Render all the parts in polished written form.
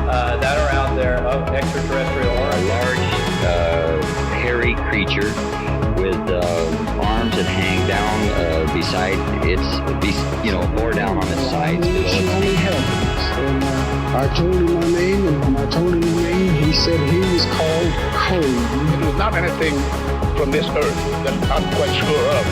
that are out there of extraterrestrial origin. A large, hairy creature with arms that hang down beside its, bore down on its sides. She only heavens. And I told him my name, and when I told him the name, he said he was called Code. It was not anything from this earth that I'm quite sure of.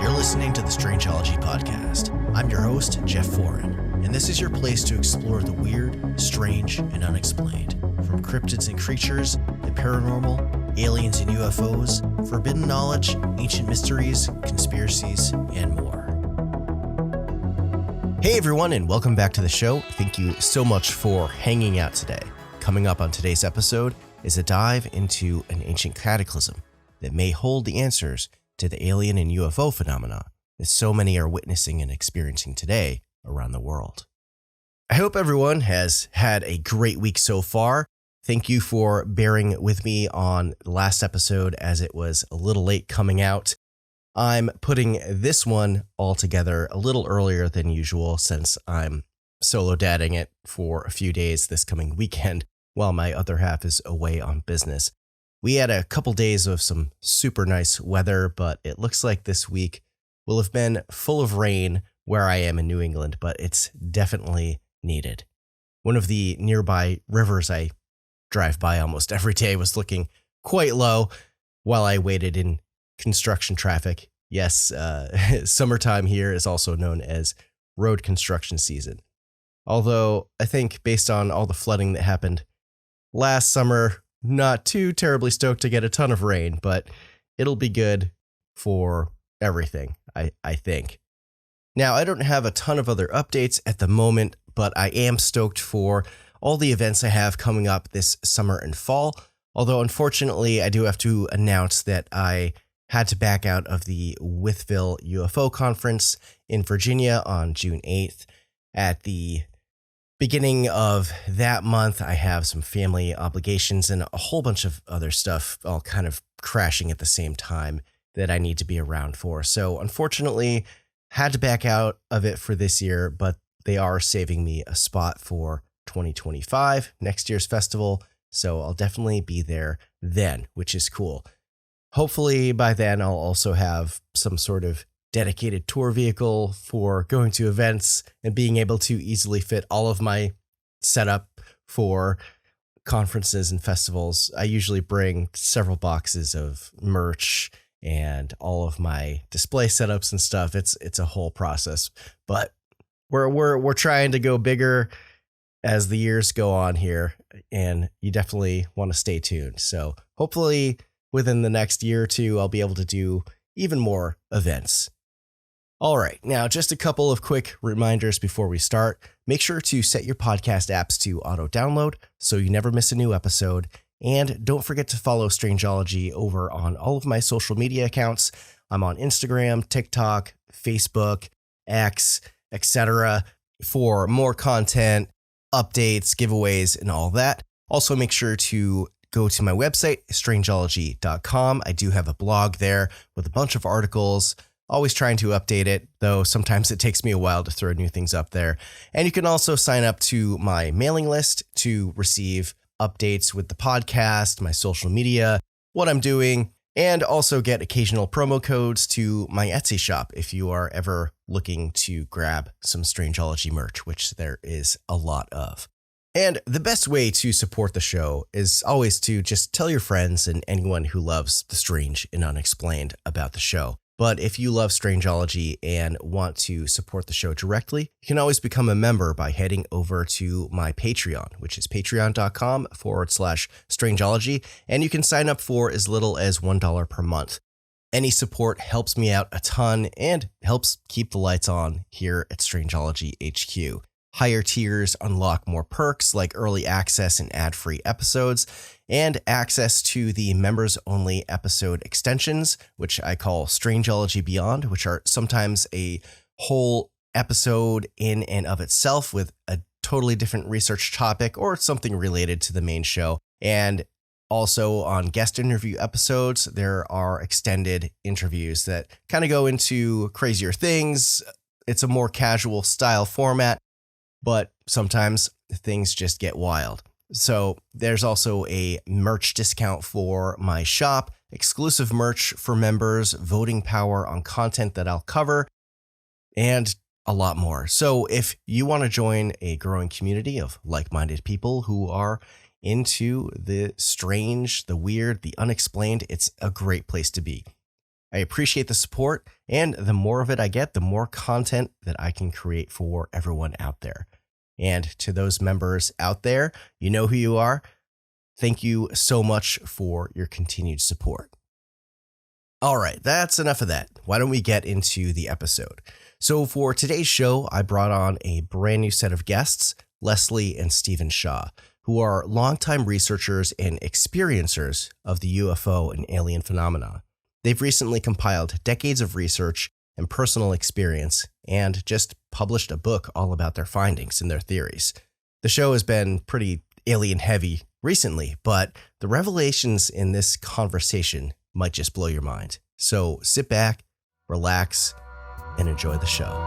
You're listening to the Strangeology Podcast. I'm your host, Jeff Foran, and this is your place to explore the weird, strange, and unexplained. From cryptids and creatures, the paranormal, aliens and UFOs, forbidden knowledge, ancient mysteries, conspiracies, and more. Hey everyone, and welcome back to the show. Thank you so much for hanging out today. Coming up on today's episode is a dive into an ancient cataclysm that may hold the answers to the alien and UFO phenomena that so many are witnessing and experiencing today around the world. I hope everyone has had a great week so far. Thank you for bearing with me on the last episode as it was a little late coming out. I'm putting this one all together a little earlier than usual since I'm solo dadding it for a few days this coming weekend while my other half is away on business. We had a couple days of some super nice weather, but it looks like this week will have been full of rain where I am in New England, but it's definitely needed. One of the nearby rivers I drive by almost every day was looking quite low while I waited in construction traffic. Yes, summertime here is also known as road construction season. Although I think based on all the flooding that happened last summer, not too terribly stoked to get a ton of rain, but it'll be good for everything, I think. Now, I don't have a ton of other updates at the moment, but I am stoked for all the events I have coming up this summer and fall. Although, unfortunately, I do have to announce that I had to back out of the Withville UFO conference in Virginia on June 8th. At the beginning of that month, I have some family obligations and a whole bunch of other stuff all kind of crashing at the same time that I need to be around for. So unfortunately, had to back out of it for this year, but they are saving me a spot for 2025, next year's festival. So I'll definitely be there then, which is cool. Hopefully by then I'll also have some sort of dedicated tour vehicle for going to events and being able to easily fit all of my setup for conferences and festivals. I usually bring several boxes of merch and all of my display setups and stuff. It's a whole process, but we're trying to go bigger as the years go on here, and you definitely want to stay tuned. So hopefully within the next year or two, I'll be able to do even more events. All right, now just a couple of quick reminders before we start. Make sure to set your podcast apps to auto download so you never miss a new episode. And don't forget to follow Strangeology over on all of my social media accounts. I'm on Instagram, TikTok, Facebook, X, etc. for more content, updates, giveaways, and all that. Also, make sure to go to my website, strangeology.com. I do have a blog there with a bunch of articles, always trying to update it, though sometimes it takes me a while to throw new things up there. And you can also sign up to my mailing list to receive updates with the podcast, my social media, what I'm doing, and also get occasional promo codes to my Etsy shop if you are ever looking to grab some Strangeology merch, which there is a lot of. And the best way to support the show is always to just tell your friends and anyone who loves the strange and unexplained about the show. But if you love Strangeology and want to support the show directly, you can always become a member by heading over to my Patreon, which is patreon.com/Strangeology, and you can sign up for as little as $1 per month. Any support helps me out a ton and helps keep the lights on here at Strangeology HQ. Higher tiers unlock more perks like early access and ad-free episodes, and access to the members-only episode extensions, which I call Strangeology Beyond, which are sometimes a whole episode in and of itself with a totally different research topic or something related to the main show. And also on guest interview episodes, there are extended interviews that kind of go into crazier things. It's a more casual style format, but sometimes things just get wild. So there's also a merch discount for my shop, exclusive merch for members, voting power on content that I'll cover, and a lot more. So if you want to join a growing community of like-minded people who are into the strange, the weird, the unexplained, it's a great place to be. I appreciate the support, and the more of it I get, the more content that I can create for everyone out there. And to those members out there, you know who you are. Thank you so much for your continued support. All right, that's enough of that. Why don't we get into the episode? So for today's show, I brought on a brand new set of guests, Leslie and Stephen Shaw, who are longtime researchers and experiencers of the UFO and alien phenomena. They've recently compiled decades of research and personal experience and just published a book all about their findings and their theories. The show has been pretty alien heavy recently, but the revelations in this conversation might just blow your mind. So sit back, relax, and enjoy the show.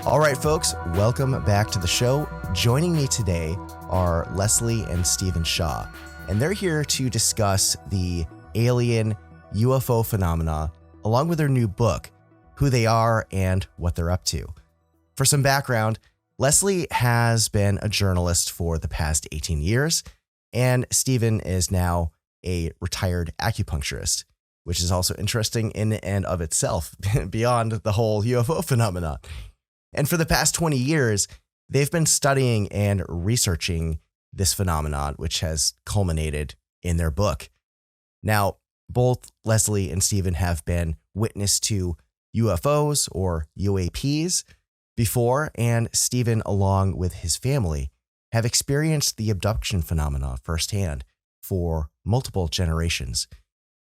All right, folks, welcome back to the show. Joining me today are Leslie and Stephen Shaw, and they're here to discuss the alien UFO phenomena, along with their new book, Who They Are and What They're Up To. For some background, Leslie has been a journalist for the past 18 years, and Stephen is now a retired acupuncturist, which is also interesting in and of itself, beyond the whole UFO phenomenon. And for the past 20 years, they've been studying and researching this phenomenon, which has culminated in their book. Now, both Leslie and Stephen have been witness to UFOs or UAPs before, and Stephen, along with his family, have experienced the abduction phenomena firsthand for multiple generations.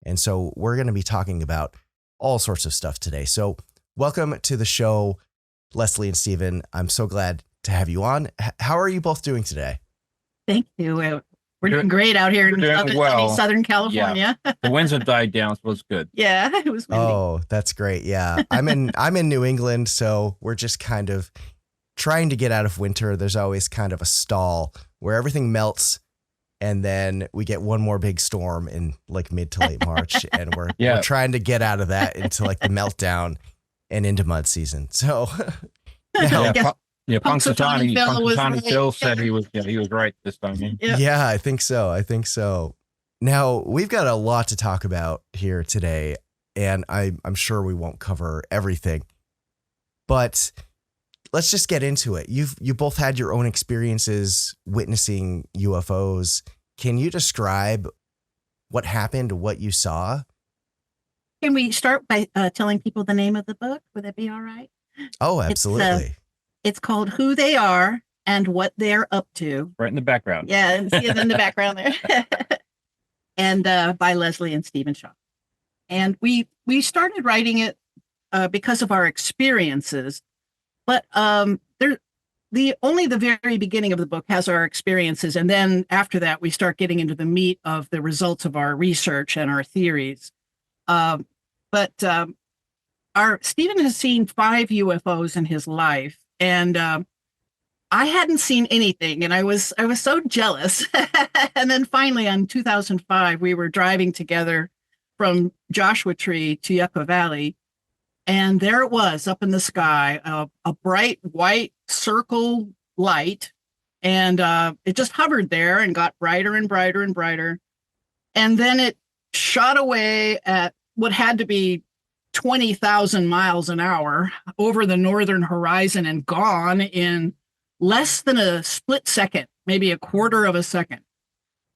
And so we're going to be talking about all sorts of stuff today. So welcome to the show, Leslie and Stephen. I'm so glad to have you on. How are you both doing today? Thank you. We're doing great out here in Southern California. Yeah. The winds have died down, so it's good. Yeah, it was windy. Oh, that's great. Yeah. I'm in New England, so we're just kind of trying to get out of winter. There's always kind of a stall where everything melts, and then we get one more big storm in like mid to late March, and we're trying to get out of that into like the meltdown and into mud season. So Punxsutawney Phil said he was right this time. Yeah, I think so. Now, we've got a lot to talk about here today, and I'm sure we won't cover everything, but let's just get into it. You both had your own experiences witnessing UFOs. Can you describe what happened, what you saw? Can we start by telling people the name of the book? Would that be all right? Oh, absolutely. It's called Who They Are and What They're Up To. Right in the background. Yeah, and see it in the background there. And by Leslie and Stephen Shaw. And we started writing it because of our experiences, but the very beginning of the book has our experiences, and then after that we start getting into the meat of the results of our research and our theories. But Stephen has seen 5 UFOs in his life, and I hadn't seen anything, and I was so jealous. And then finally, in 2005, we were driving together from Joshua Tree to Yucca Valley, and there it was up in the sky, a bright white circle light, and it just hovered there and got brighter and brighter and brighter, and then it shot away at what had to be 20,000 miles an hour over the northern horizon and gone in less than a split second, maybe a quarter of a second.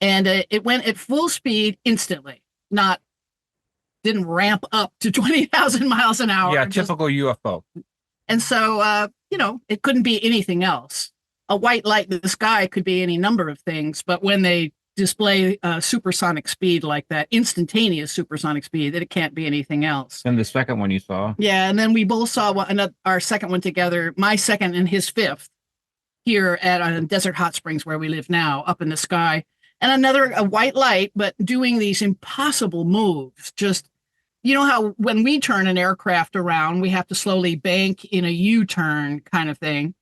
And it went at full speed instantly, didn't ramp up to 20,000 miles an hour. Yeah, typical UFO. And so, it couldn't be anything else. A white light in the sky could be any number of things, but when they display supersonic speed like that, instantaneous supersonic speed, that it can't be anything else. And the second one you saw? Yeah, and then we both saw our second one together, my second and his fifth, here at Desert Hot Springs, where we live now, up in the sky. and another a white light, but doing these impossible moves. Just, you know how when we turn an aircraft around, we have to slowly bank in a U-turn kind of thing.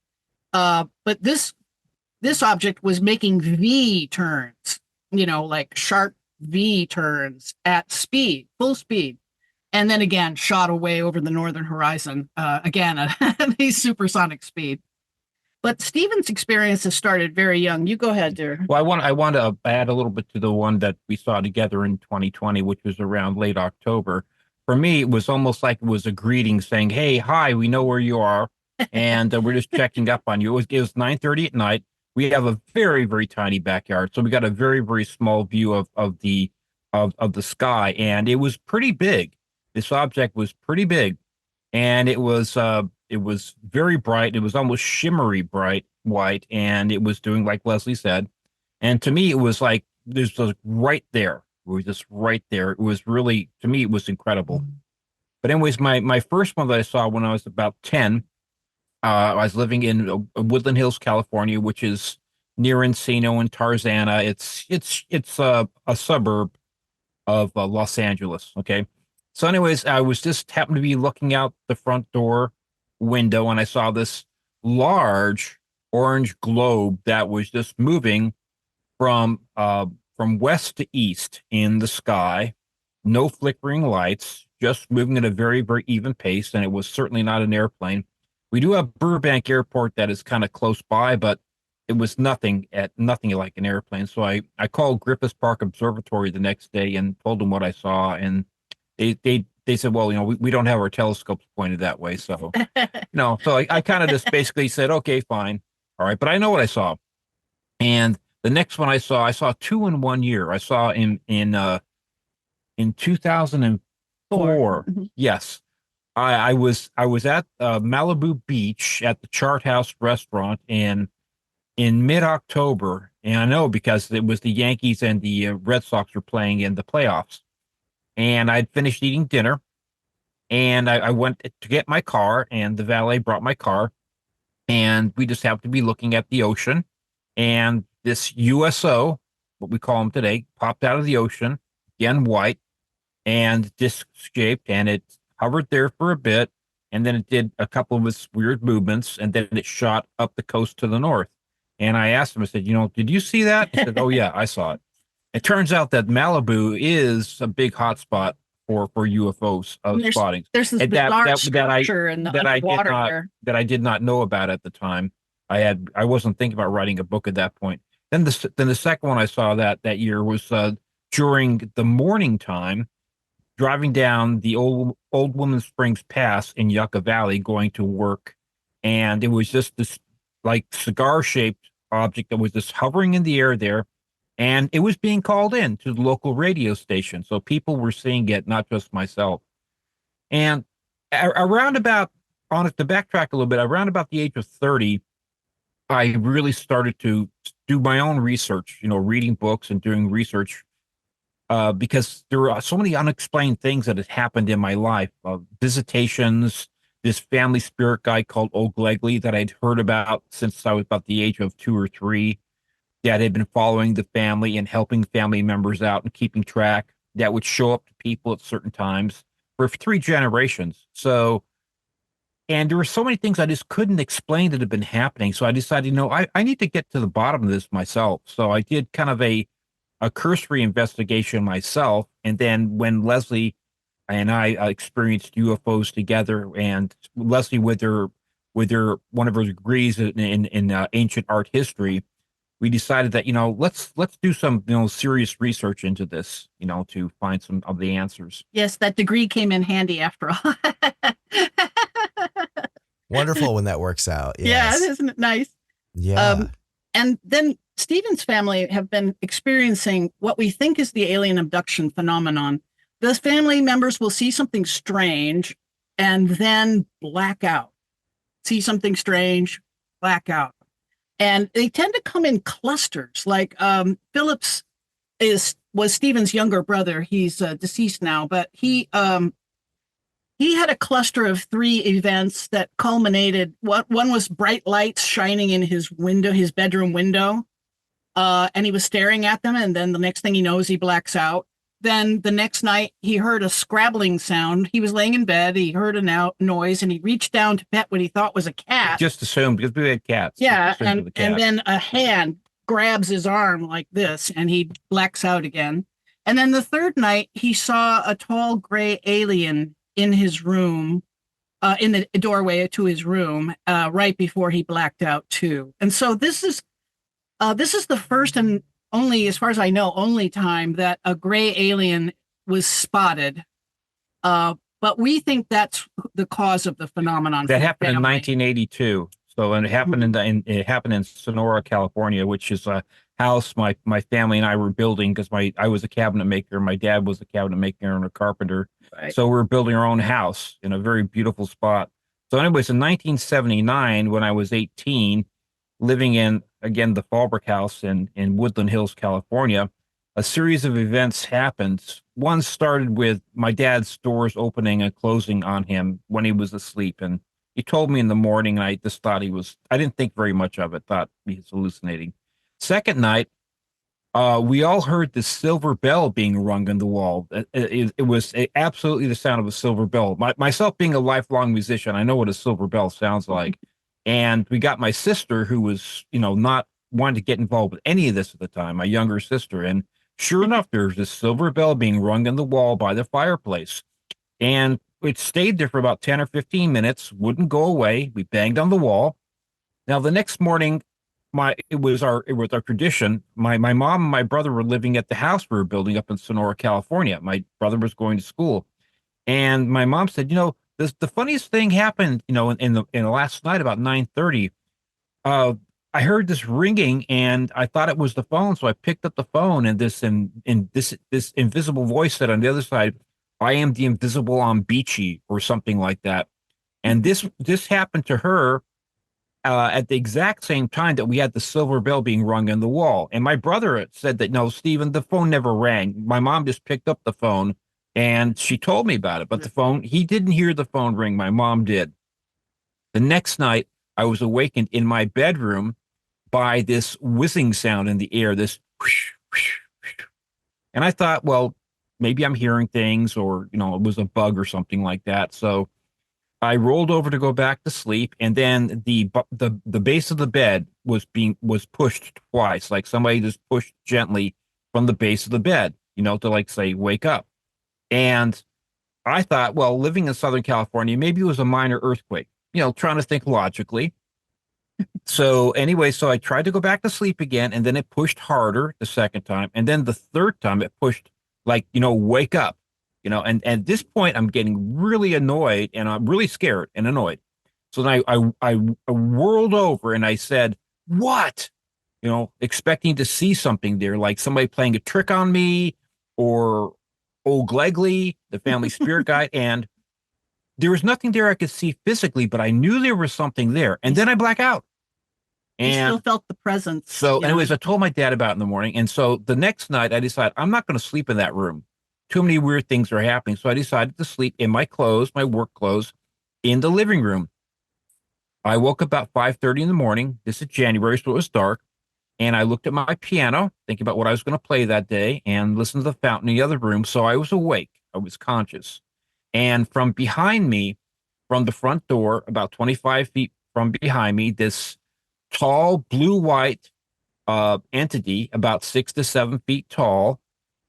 But this object was making V turns, like sharp V turns at speed, full speed. And then again, shot away over the northern horizon, again, at the supersonic speed. But Stephen's experiences started very young. You go ahead, dear. Well, I want to add a little bit to the one that we saw together in 2020, which was around late October. For me, it was almost like it was a greeting saying, "Hey, hi, we know where you are, and we're just checking up on you." It was 9:30 at night. We have a very, very tiny backyard, so we got a very, very small view of the sky, and it was pretty big. This object was pretty big, and it was very bright. It was almost shimmery bright white, and it was doing like Leslie said. And to me, it was like there's like right there. It was just right there. It was really, to me, it was incredible. But anyways, my first one that I saw when I was about 10, I was living in Woodland Hills, California, which is near Encino and Tarzana. It's a suburb of Los Angeles. Okay. So anyways, I was just happened to be looking out the front door window, and I saw this large orange globe that was just moving from west to east in the sky, no flickering lights, just moving at a very, very even pace, and it was certainly not an airplane. We do have Burbank Airport that is kind of close by, but it was nothing like an airplane. So I called Griffith Park Observatory the next day and told them what I saw, and they said, well, we don't have our telescopes pointed that way. So, so I kind of just basically said, okay, fine. All right. But I know what I saw. And the next one I saw 2 in 1 year. I saw in 2004. Mm-hmm. Yes. I was at Malibu Beach at the Chart House restaurant in mid-October. And I know because it was the Yankees and the Red Sox were playing in the playoffs. And I'd finished eating dinner, and I went to get my car, and the valet brought my car, and we just happened to be looking at the ocean, and this USO, what we call them today, popped out of the ocean, again white, and disc-shaped, and it hovered there for a bit, and then it did a couple of its weird movements, and then it shot up the coast to the north. And I asked him, I said, did you see that? He said, oh, yeah, I saw it. It turns out that Malibu is a big hotspot for UFOs spotting. There's this bizarre structure in the water there that I did not know about at the time. I wasn't thinking about writing a book at that point. Then the second one I saw that year was during the morning time, driving down the old Woman Springs Pass in Yucca Valley, going to work, and it was just this like cigar shaped object that was just hovering in the air there. And it was being called in to the local radio station. So people were seeing it, not just myself. And around about, to backtrack a little bit, around about the age of 30, I really started to do my own research, reading books and doing research because there were so many unexplained things that had happened in my life. Visitations, this family spirit guy called Old Glegley that I'd heard about since I was about the age of 2 or 3. That had been following the family and helping family members out and keeping track, that would show up to people at certain times for 3 generations. So, and there were so many things I just couldn't explain that had been happening. So I decided, I need to get to the bottom of this myself. So I did kind of a cursory investigation myself. And then when Leslie and I experienced UFOs together, and Leslie with her one of her degrees in ancient art history, we decided that, let's do some, serious research into this, to find some of the answers. Yes, that degree came in handy after all. Wonderful when that works out. Yes. Yeah, isn't it nice? Yeah. And then Stephen's family have been experiencing what we think is the alien abduction phenomenon. The family members will see something strange and then black out. See something strange, black out. And they tend to come in clusters. Like Phillips was Stephen's younger brother. He's deceased now, but he had a cluster of 3 events that culminated. One was bright lights shining in his bedroom window. and he was staring at them. And then the next thing he knows, he blacks out. Then the next night, he heard a scrabbling sound. He was laying in bed. He heard a noise, and he reached down to pet what he thought was a cat. Just assumed, because we had cats. Yeah, and then a hand grabs his arm like this, and he blacks out again. And then the third night, he saw a tall gray alien in his room, in the doorway to his room, right before he blacked out too. And so this is the first and only, as far as I know, only time that a gray alien was spotted. But we think that's the cause of the phenomenon. That happened in 1982. So, and it happened it happened in Sonora, California, which is a house my family and I were building, because I was a cabinet maker, my dad was a cabinet maker and a carpenter. Right. So we were building our own house in a very beautiful spot. So, anyways, in 1979, when I was 18, living in, again, the Fallbrook house in Woodland Hills, California, a series of events happened. One started with my dad's doors opening and closing on him when he was asleep. And he told me in the morning, and I just thought I didn't think very much of it, thought he was hallucinating. Second night, we all heard the silver bell being rung on the wall. It was absolutely the sound of a silver bell. Myself being a lifelong musician, I know what a silver bell sounds like. And we got my sister, who was, not wanting to get involved with any of this at the time, my younger sister. And sure enough, there's this silver bell being rung on the wall by the fireplace. And it stayed there for about 10 or 15 minutes, wouldn't go away. We banged on the wall. Now, the next morning, it was our tradition. My mom and my brother were living at the house we were building up in Sonora, California. My brother was going to school. And my mom said, the funniest thing happened, in the last night about 9:30. I heard this ringing, and I thought it was the phone, so I picked up the phone, and this invisible voice said on the other side, "I am the invisible on Beachy," or something like that. And this happened to her at the exact same time that we had the silver bell being rung on the wall. And my brother said that, "No, Stephen, the phone never rang. My mom just picked up the phone, and she told me about it. But he didn't hear the phone ring. My mom did." The next night, I was awakened in my bedroom by this whizzing sound in the air, this whoosh, whoosh, whoosh. And I thought, well, maybe I'm hearing things, or, it was a bug or something like that. So I rolled over to go back to sleep, and then the base of the bed was pushed twice, like somebody just pushed gently from the base of the bed, to say, wake up. And I thought, well, living in Southern California, maybe it was a minor earthquake, trying to think logically. So anyway, I tried to go back to sleep again, and then it pushed harder the second time. And then the third time it pushed wake up, and at this point I'm getting really annoyed, and I'm really scared and annoyed. So then I whirled over and I said, "What?" Expecting to see something there, like somebody playing a trick on me, or old Glegley, the family spirit guide. And there was nothing there I could see physically, but I knew there was something there. And then I black out. And you still felt the presence. So anyways, I told my dad about it in the morning. And so the next night I decided I'm not going to sleep in that room. Too many weird things are happening. So I decided to sleep in my clothes, my work clothes, in the living room. I woke up about 5:30 in the morning. This is January, so it was dark. And I looked at my piano, thinking about what I was going to play that day, and listened to the fountain in the other room. So I was awake. I was conscious. And from behind me, from the front door, about 25 feet from behind me, this tall blue-white entity, about 6 to 7 feet tall,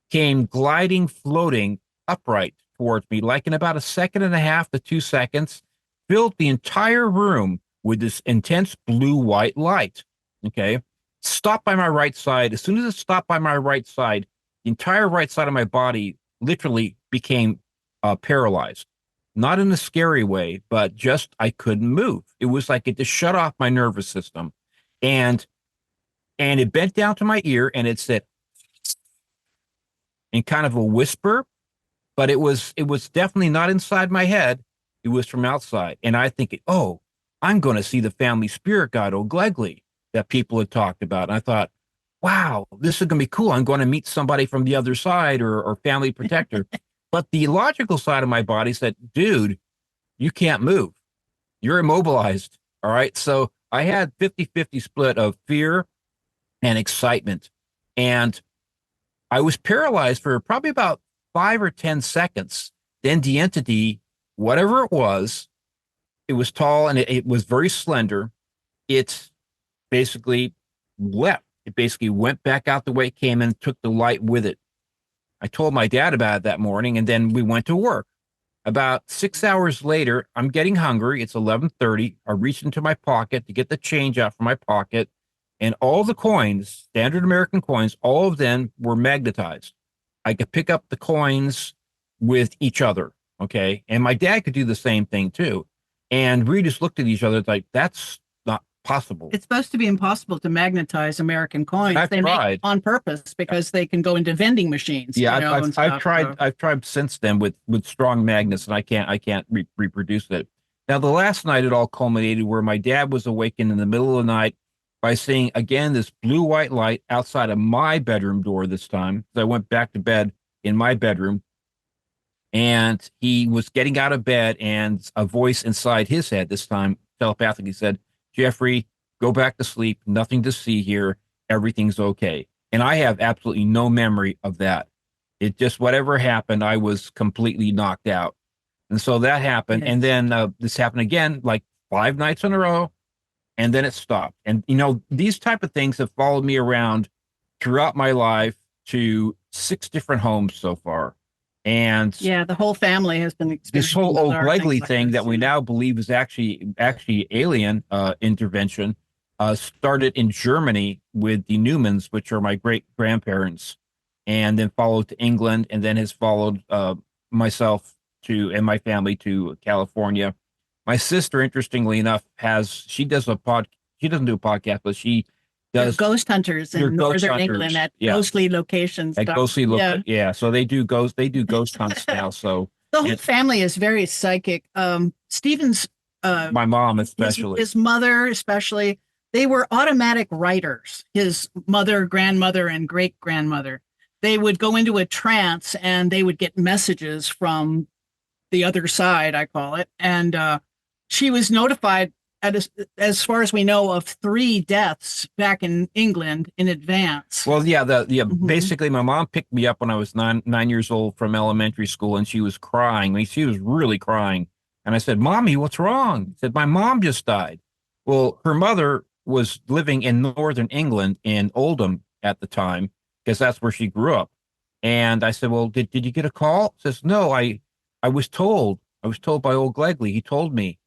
came gliding, floating upright towards me, like in about 1.5 to 2 seconds, filled the entire room with this intense blue-white light. Okay. Stopped by my right side. As soon as it stopped by my right side, the entire right side of my body literally became paralyzed. Not in a scary way, but just I couldn't move. It was like it just shut off my nervous system. And it bent down to my ear, and it said, in kind of a whisper, but it was definitely not inside my head. It was from outside. And I think, oh, I'm going to see the family spirit guide, old Glegley, that people had talked about. And I thought, wow, this is going to be cool. I'm going to meet somebody from the other side, or family protector. But the logical side of my body said, dude, you can't move. You're immobilized. All right. So I had 50-50 split of fear and excitement. And I was paralyzed for probably about 5 or 10 seconds. Then the entity, whatever it was tall and it was very slender. It basically left. It basically went back out the way it came and took the light with it. I told my dad about it that morning, and then we went to work. About 6 hours later, I'm getting hungry. It's 11:30. I reach into my pocket to get the change out from my pocket, and all the coins, standard American coins, all of them were magnetized. I could pick up the coins with each other, okay? And my dad could do the same thing too. And we just looked at each other like, that's not possible. It's supposed to be impossible to magnetize American coins. I've they tried. make on purpose because they can go into vending machines. Yeah, you know, and I've stuff, tried. so. I've tried since then with strong magnets, and I can't reproduce it. Now, the last night it all culminated where my dad was awakened in the middle of the night by seeing again this blue white light outside of my bedroom door this time. So I went back to bed in my bedroom, and he was getting out of bed, and a voice inside his head this time telepathically said, "Jeffrey, go back to sleep. Nothing to see here. Everything's okay." And I have absolutely no memory of that. It just, whatever happened, I was completely knocked out. And so that happened. Yes. And then this happened again, like 5 nights in a row. And then it stopped. And, you know, these type of things have followed me around throughout my life to 6 different homes so far. And Yeah, the whole family has been experiencing this whole old bizarre Glegley things like thing this. that we now believe is actually alien intervention started in Germany with the Newmans, which are my great grandparents, and then followed to England, and then has followed myself and my family to California. My sister, interestingly enough, she doesn't do a podcast, but she They're does ghost hunters They're in ghost northern hunters, England at yeah. ghostly locations. at stuff. ghostly look. Yeah. Yeah, so they do ghost hunts now. So The whole and- family is very psychic. Stephen's my mom especially. his mother especially, they were automatic writers. His mother, grandmother, and great grandmother. They would go into a trance and they would get messages from the other side, I call it. And she was notified as far as we know of 3 deaths back in England in advance. Well, yeah, Mhm. basically my mom picked me up when I was nine years old from elementary school, and she was crying. I mean, she was really crying. And I said, "Mommy, what's wrong?" She said, "My mom just died." Well, her mother was living in northern England in Oldham at the time, because that's where she grew up. And I said, "Well, did you get a call?" She says, "No, I was told. I was told by old Glegley. He told me."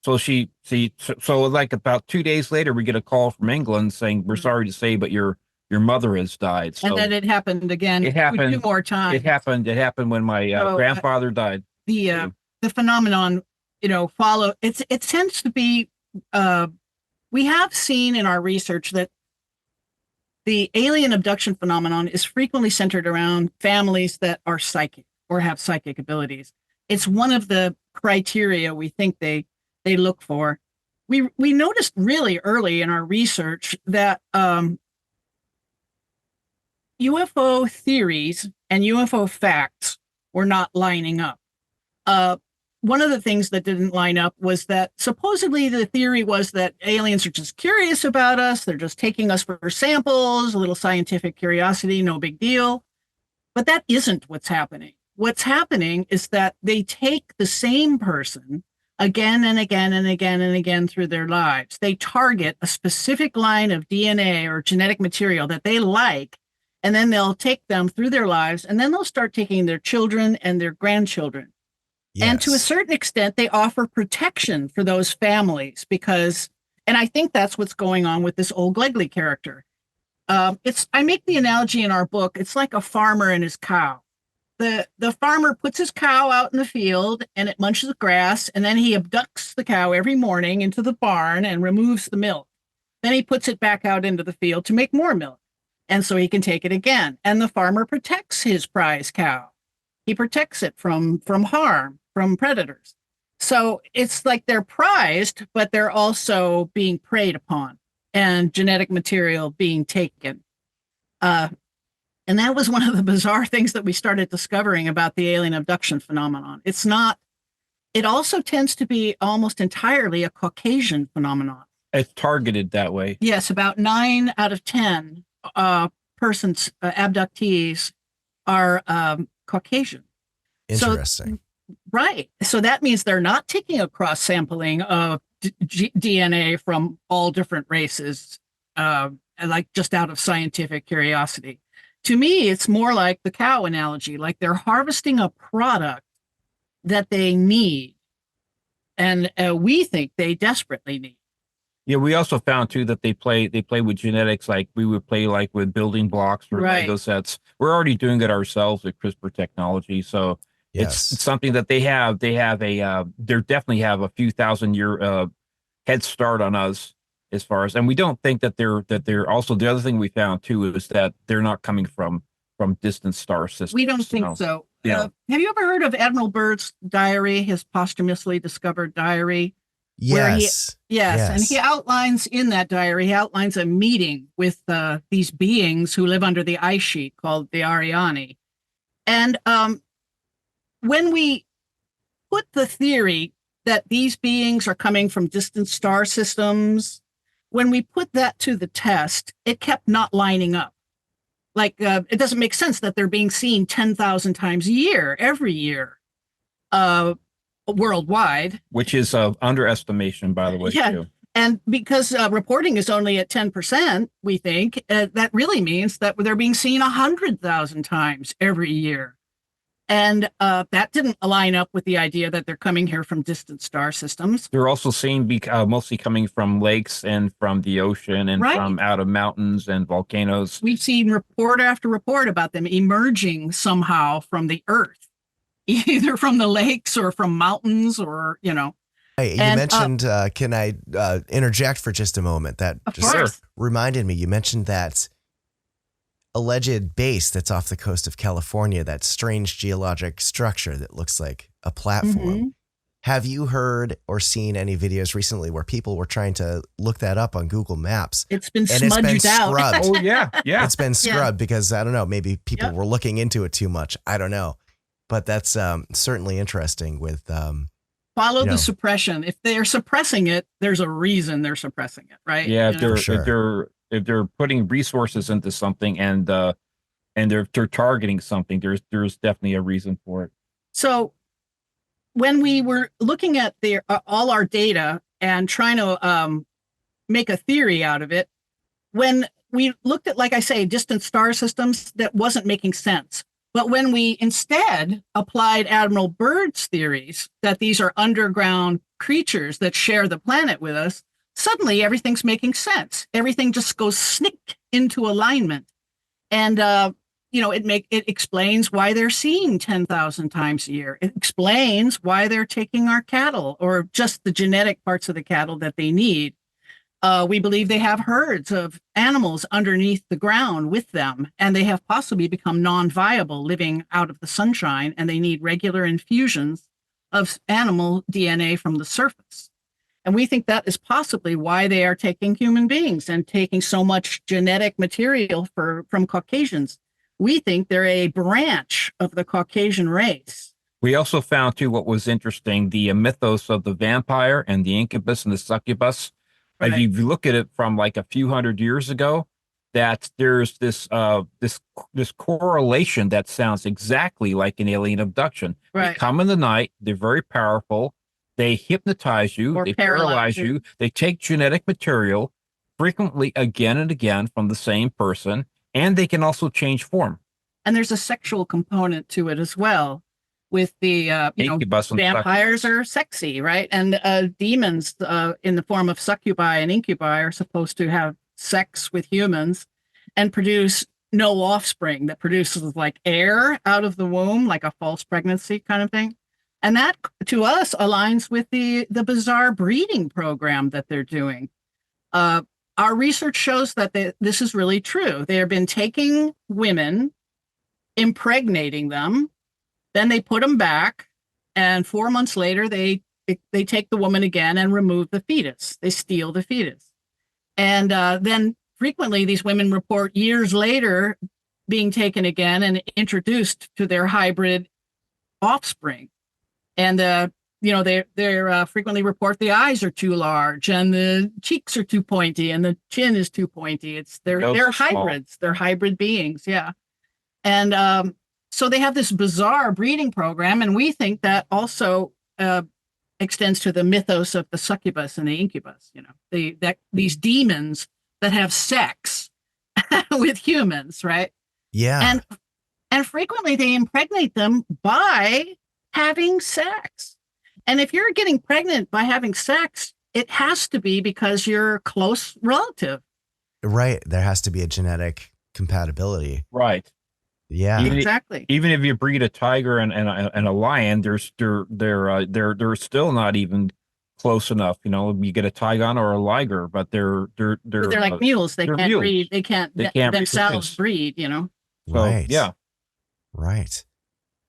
So so like about 2 days later, we get a call from England saying, "We're sorry to say, but your mother has died." So And then it happened again. It happened- 2 more times. it happened when my grandfather died. The phenomenon, follow. It tends to be. We have seen in our research that the alien abduction phenomenon is frequently centered around families that are psychic or have psychic abilities. It's one of the criteria we think they look for. We noticed really early in our research that UFO theories and UFO facts were not lining up. One of the things that didn't line up was that supposedly the theory was that aliens are just curious about us. They're just taking us for samples, a little scientific curiosity, no big deal. But that isn't what's happening. What's happening is that they take the same person again and again and again and again through their lives. They target a specific line of DNA or genetic material that they like, and then they'll take them through their lives, and then they'll start taking their children and their grandchildren. Yes. And to a certain extent, they offer protection for those families and I think that's what's going on with this old Glegley character. I make the analogy in our book. It's like a farmer and his cow. The farmer puts his cow out in the field and it munches the grass, and then he abducts the cow every morning into the barn and removes the milk. Then he puts it back out into the field to make more milk. And so he can take it again. And the farmer protects his prize cow. He protects it from harm, from predators. So it's like they're prized, but they're also being preyed upon and genetic material being taken. And that was one of the bizarre things that we started discovering about the alien abduction phenomenon. It also tends to be almost entirely a Caucasian phenomenon. It's targeted that way. Yes, about 9 out of 10 persons, abductees, are Caucasian. Interesting. Right. So that means they're not taking a cross sampling of DNA from all different races, like just out of scientific curiosity. To me, it's more like the cow analogy, like they're harvesting a product that they need, and we think they desperately need. Yeah, we also found too that they play with genetics like we would play like with building blocks or Right. Lego sets. We're already doing it ourselves with CRISPR technology, so Yes. it's something that they have. They definitely have a few thousand-year head start on us as far as, and we don't think that they're also, the other thing we found too is that they're not coming from distant star systems. We don't think so. Yeah. Have you ever heard of Admiral Byrd's diary, his posthumously discovered diary? Yes. Yes, and he outlines in that diary, he outlines a meeting with these beings who live under the ice sheet called the Ariani. And when we put the theory that these beings are coming from distant star systems, when we put that to the test, it kept not lining up. Like, it doesn't make sense that they're being seen 10,000 times a year, every year. Worldwide, Which is underestimation, by the way. Yeah. Too. And because reporting is only at 10%, we think that really means that they're being seen 100,000 times every year. And that didn't line up with the idea that they're coming here from distant star systems. They're also seen mostly coming from lakes and from the ocean and Right. from out of mountains and volcanoes. We've seen report after report about them emerging somehow from the earth, either from the lakes or from mountains or, Hey, you mentioned, can I interject for just a moment? That Of just course. reminded me, you mentioned that alleged base that's off the coast of California, that strange geologic structure that looks like a platform. Mhm. Have you heard or seen any videos recently where people were trying to look that up on Google Maps? It's been And it's been smudged out. scrubbed. Oh yeah, yeah. It's been scrubbed because, I don't know, maybe people Yep. were looking into it too much. I don't know. But that's certainly interesting with, Follow you know. the suppression. If they're suppressing it, there's a reason they're suppressing it, right? Yeah, You know? if they're putting resources into something and they're targeting something, there's definitely a reason for it. So when we were looking at all our data and trying to make a theory out of it, when we looked at, like I say, distant star systems, that wasn't making sense. But when we instead applied Admiral Byrd's theories that these are underground creatures that share the planet with us, suddenly everything's making sense. Everything just goes snick into alignment. And, it explains why they're seeing 10,000 times a year. It explains why they're taking our cattle or just the genetic parts of the cattle that they need. We believe they have herds of animals underneath the ground with them, and they have possibly become non-viable living out of the sunshine, and they need regular infusions of animal DNA from the surface. And we think that is possibly why they are taking human beings and taking so much genetic material from Caucasians. We think they're a branch of the Caucasian race. We also found too what was interesting, the mythos of the vampire and the incubus and the succubus. Right. If you look at it from like a few hundred years ago, that there's this correlation that sounds exactly like an alien abduction. Right. They come in the night, they're very powerful, they hypnotize you, Or they paralyze paralyze you, they take genetic material frequently again and again from the same person, and they can also change form. And there's a sexual component to it as well. With the Incubus and vampires are sexy, right? And demons in the form of succubi and incubi are supposed to have sex with humans and produce no offspring, that produces like air out of the womb, like a false pregnancy kind of thing. And that to us aligns with the bizarre breeding program that they're doing. Our research shows that this is really true. They have been taking women, impregnating them, then they put them back, and 4 months later, they take the woman again and remove the fetus. They steal the fetus. And then frequently these women report years later being taken again and introduced to their hybrid offspring. And they frequently report the eyes are too large and the cheeks are too pointy and the chin is too pointy. They're Nose is small. hybrids. They're hybrid beings. Yeah. And so they have this bizarre breeding program, and we think that also extends to the mythos of the succubus and the incubus. These demons that have sex with humans, right? Yeah. And frequently they impregnate them by having sex. And if you're getting pregnant by having sex, it has to be because you're a close relative. Right. There has to be a genetic compatibility. Right. Yeah. Exactly. Even if you breed a tiger and a lion, they're still not even close enough. You get a tigon or a liger, but they're like mules. They they're can't mules. breed. They can't themselves breed. So, Right. yeah. Right.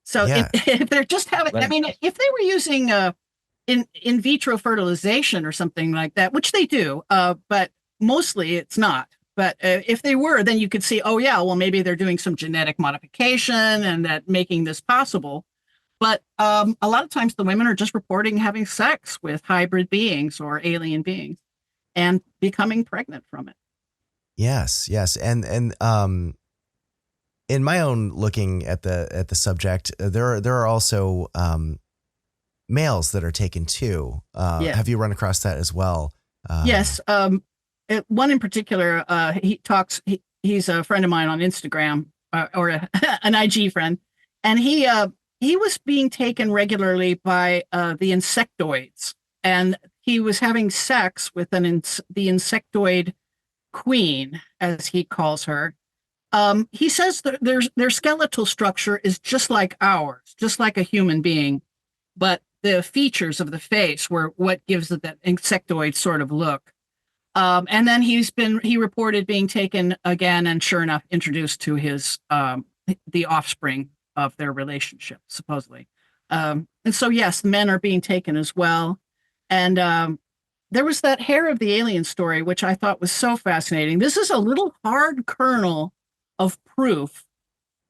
So Yeah. if they're just having, I mean, if they were using in vitro fertilization or something like that, which they do, but mostly it's not. But if they were, then you could see, oh yeah, well maybe they're doing some genetic modification and that making this possible. But a lot of times the women are just reporting having sex with hybrid beings or alien beings and becoming pregnant from it. Yes. Yes. And in my own looking at the subject, there are also males that are taken too. Yeah. Have you run across that as well? Yes. One in particular, he's a friend of mine on Instagram, or an IG friend, and he was being taken regularly by the insectoids, and he was having sex with the insectoid queen, as he calls her. He says that their skeletal structure is just like ours, just like a human being, but the features of the face were what gives it that insectoid sort of look. And then he reported being taken again, and sure enough, introduced to his the offspring of their relationship, supposedly. And so, yes, men are being taken as well. And there was that hair of the alien story, which I thought was so fascinating. This is a little hard kernel of proof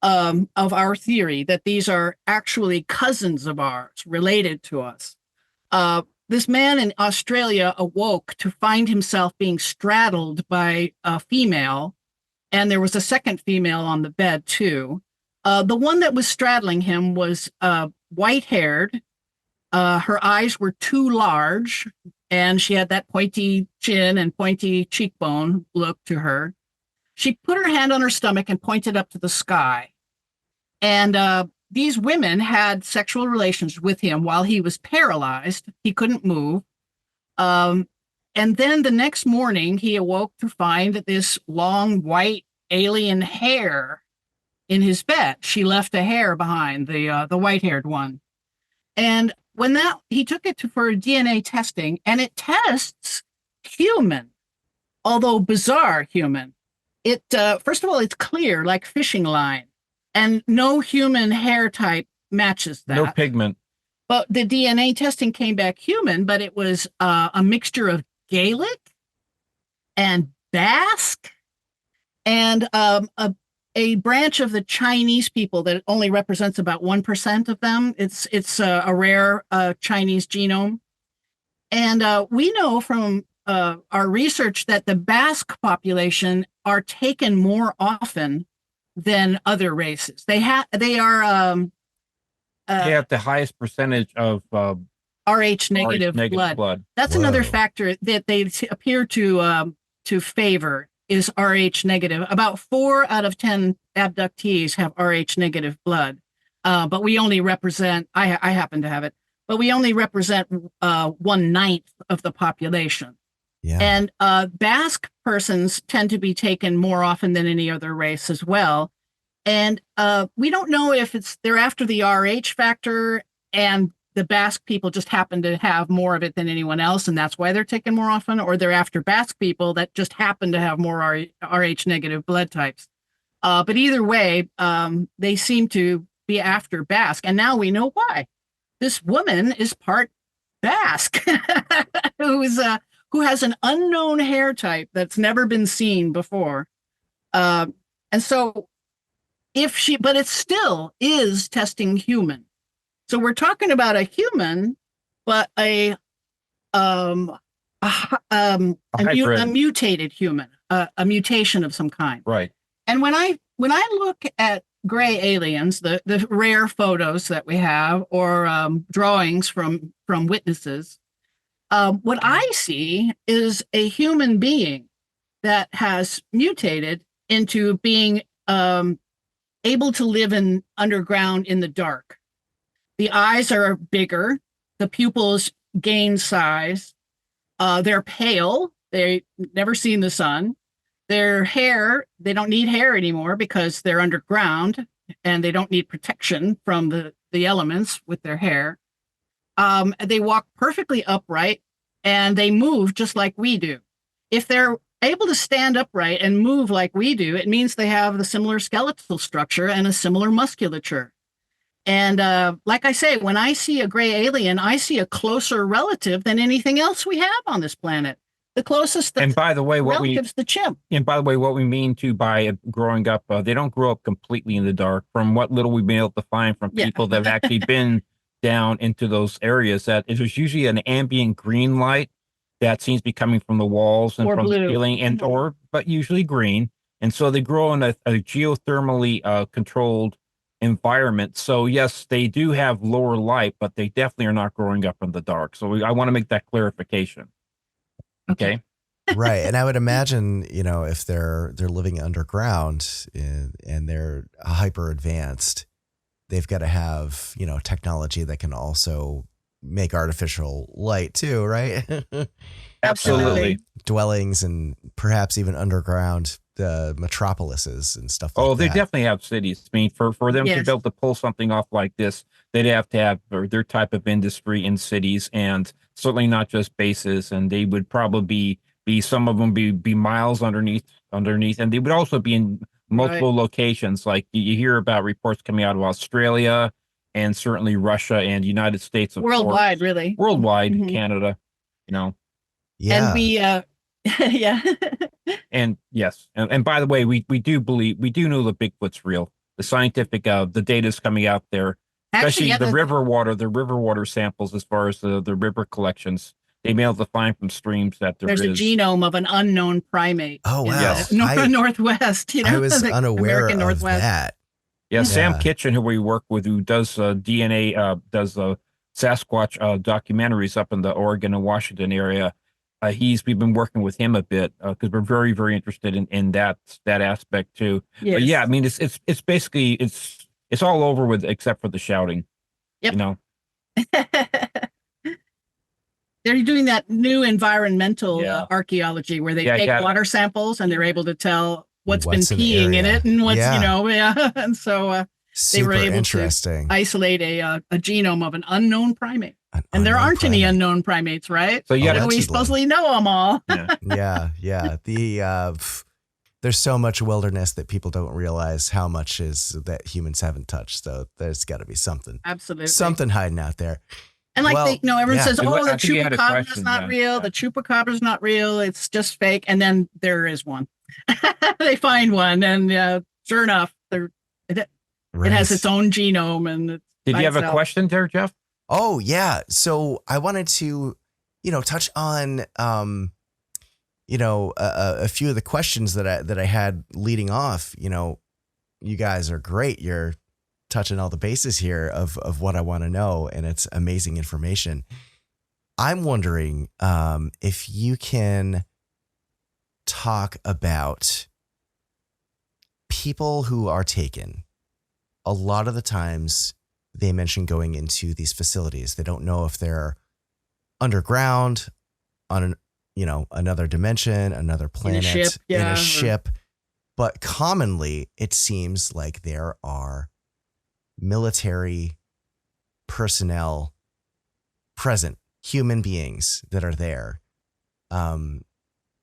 of our theory that these are actually cousins of ours, related to us. This man in Australia awoke to find himself being straddled by a female, and there was a second female on the bed too. The one that was straddling him was white-haired. Her eyes were too large, and she had that pointy chin and pointy cheekbone look to her. She put her hand on her stomach and pointed up to the sky. And these women had sexual relations with him while he was paralyzed. He couldn't move. And then the next morning, he awoke to find this long white alien hair in his bed. She left a hair behind, the white-haired one. And when he took it for DNA testing, and it tests human, although bizarre human. It first of all, it's clear like fishing line. And no human hair type matches that. No pigment. But the DNA testing came back human, but it was a mixture of Gaelic and Basque and a branch of the Chinese people that only represents about 1% of them. It's a rare Chinese genome. And we know from our research that the Basque population are taken more often than other races. They have the highest percentage of Rh negative blood. That's another factor that they appear to favor is Rh negative. About 4 out of 10 abductees have Rh negative blood, but we only represent. I happen to have it, but we only represent 1/9 of the population. Yeah. And Basque persons tend to be taken more often than any other race as well. And we don't know if they're after the Rh factor and the Basque people just happen to have more of it than anyone else, and that's why they're taken more often, or they're after Basque people that just happen to have more Rh negative blood types. But either way, they seem to be after Basque. And now we know why. This woman is part Basque, who has an unknown hair type that's never been seen before. And so but it still is testing human. So we're talking about a human but um a hybrid. mutated human, a mutation of some kind. Right. And when I look at gray aliens, the rare photos that we have, or drawings from witnesses, what I see is a human being that has mutated into being able to live in underground in the dark. The eyes are bigger, the pupils gain size, they're pale, they never seen the sun. Their hair, they don't need hair anymore because they're underground and they don't need protection from the elements with their hair. They walk perfectly upright and they move just like we do. If they're able to stand upright and move like we do, it means they have the similar skeletal structure and a similar musculature. And like I say, when I see a gray alien, I see a closer relative than anything else we have on this planet. The closest And by the way, relative's the chimp. and by the way, what we mean to by growing up, they don't grow up completely in the dark. From what little we've been able to find from Yeah. people that have actually been down into those areas, that there's usually an ambient green light that seems to be coming from the walls and Or from blue. the ceiling, and Mhm. but usually green. And so they grow in a geothermally controlled environment. So yes, they do have lower light, but they definitely are not growing up in the dark. So I want to make that clarification. Okay. Right. And I would imagine, if they're living underground and they're hyper advanced, they've got to have, technology that can also make artificial light too, right? Absolutely. Dwellings and perhaps even underground metropolises and stuff like that. Oh, they definitely have cities. I mean, for them to Yes. be able to pull something off like this, they'd have to have their type of industry in cities, and certainly not just bases. And they would probably be some of them be miles underneath, and they would also be in multiple locations. Like you hear about reports coming out of Australia, and certainly Russia and United States, of Worldwide, course. really. Worldwide, Mhm. Canada, Yeah. And we, yeah. And yes, and by the way, we do know that Bigfoot's real. The scientific the data is coming out there, especially Actually, yeah, the river water samples, as far as the river collections. They may be able to find from streams that there's a genome of an unknown primate. Oh, in wow. Yes. the Northwest. I was the unaware American of Northwest. that. Yeah, Sam Yeah. Kitchen, who we work with, who does DNA, does Sasquatch documentaries up in the Oregon and Washington area. We've been working with him a bit because we're very, very interested in that aspect too. Yes. But yeah, I mean, it's basically it's all over with, except for the shouting. Yep. They're doing that new environmental Yeah. archaeology where they Yeah, take yeah. water samples and they're able to tell what's been What's in the peeing in area. it and what's, Yeah. and so they Super were able interesting. to isolate a genome of an unknown primate. An And there unknown aren't any primate. unknown primates, right? So you Oh, got We allegedly. supposedly know them all. yeah. Yeah. There's so much wilderness that people don't realize how much is that humans haven't touched. So there's got to be something Absolutely. hiding out there. And like Well, everyone yeah. says, I oh, the think you had a chupacabra's question, not yeah. real. The chupacabra's not real. It's just fake. And then there is one. They find one, and sure enough, it has its own genome. And it's Did by you have a itself. question there, Jeff? Oh, yeah. So I wanted to, touch on, a few of the questions that I had leading off. You guys are great. You're touching all the bases here of what I want to know, and it's amazing information. I'm wondering if you can talk about people who are taken. A lot of the times they mention going into these facilities. They don't know if they're underground, on another dimension, another planet, in a ship. But commonly it seems like there are military personnel present, human beings that are there.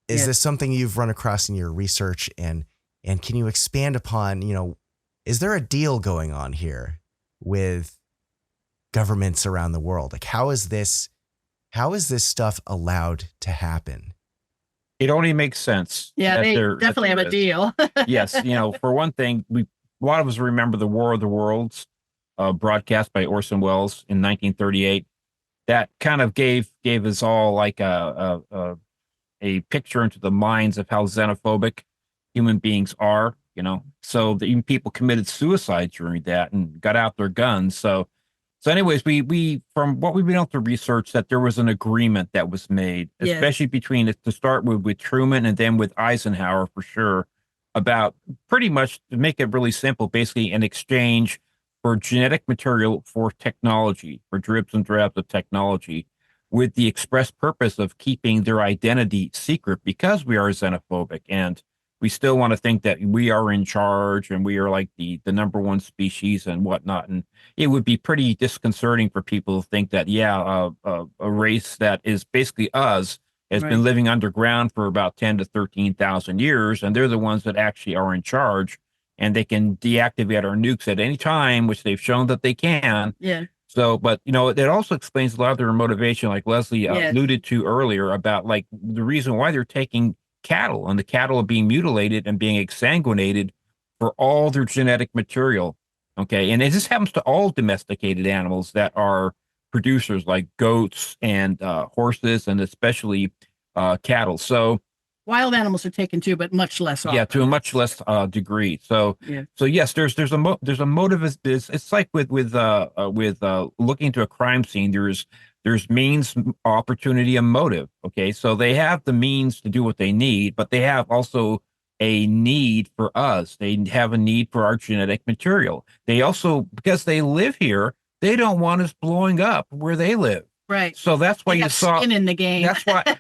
Is this something you've run across in your research, and can you expand upon, is there a deal going on here with governments around the world? Like, how is this stuff allowed to happen? It only makes sense. Yeah, that they there- definitely have that a there is. deal. Yes, for one thing, a lot of us remember the War of the Worlds, broadcast by Orson Welles in 1938. that kind of gave us all like a picture into the minds of how xenophobic human beings are, so that even people committed suicide during that and got out their guns. So anyways, we from what we've been able to research, that there was an agreement that was made, Yes. especially between, to start with Truman and then with Eisenhower for sure, about pretty much, to make it really simple, basically an exchange for genetic material for technology, for dribs and drabs of technology, with the express purpose of keeping their identity secret, because we are xenophobic and we still want to think that we are in charge and we are like the number one species and whatnot. And it would be pretty disconcerting for people to think that, a race that is basically us has been Right. living underground for about 10 to 13,000 years, and they're the ones that actually are in charge, and they can deactivate our nukes at any time, which they've shown that they can. Yeah. So, but it also explains a lot of their motivation, like Leslie Yes. alluded to earlier, about like the reason why they're taking cattle, and the cattle are being mutilated and being exsanguinated for all their genetic material. Okay, and this happens to all domesticated animals that are producers, like goats and horses, and especially cattle. So Wild animals are taken too, but much less often. yeah, to a much less degree. So Yeah. so yes, there's a motive. It's like with looking into a crime scene. There's means, opportunity, and motive. Okay, so they have the means to do what they need, but they have also a need for us. They have a need for our genetic material. They also, because they live here, they don't want us blowing up where they live. Right. So that's why They you have saw skin in the game.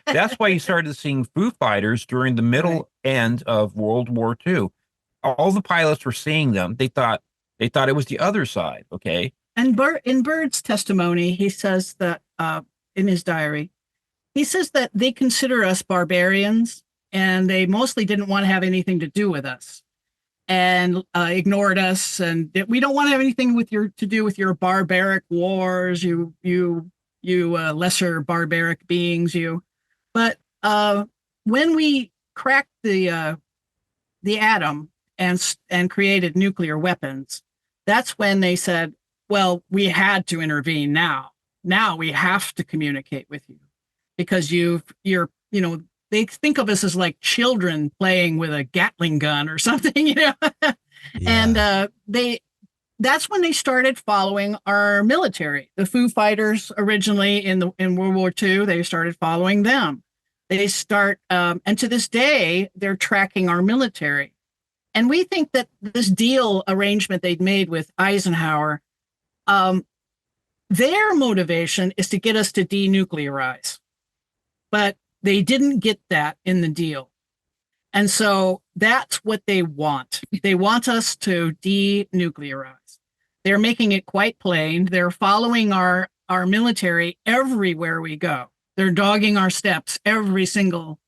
that's why you started seeing Foo Fighters during the middle end of World War II. All the pilots were seeing them. They thought it was the other side. Okay. And in Bird's testimony, he says that in his diary, he says that they consider us barbarians, and they mostly didn't want to have anything to do with us, and ignored us, and we don't want to have anything to do with your barbaric wars, you lesser barbaric beings, you. But when we cracked the atom and created nuclear weapons, that's when they said, well, we had to intervene now. Now we have to communicate with you, because they think of us as like children playing with a Gatling gun or something, And that's when they started following our military. The Foo Fighters originally in World War II, they started following them. They and to this day, they're tracking our military. And we think that this deal arrangement they'd made with Eisenhower, their motivation is to get us to denuclearize. But they didn't get that in the deal. And so that's what they want. They want us to denuclearize. They're making it quite plain. They're following our military everywhere we go. They're dogging our steps every single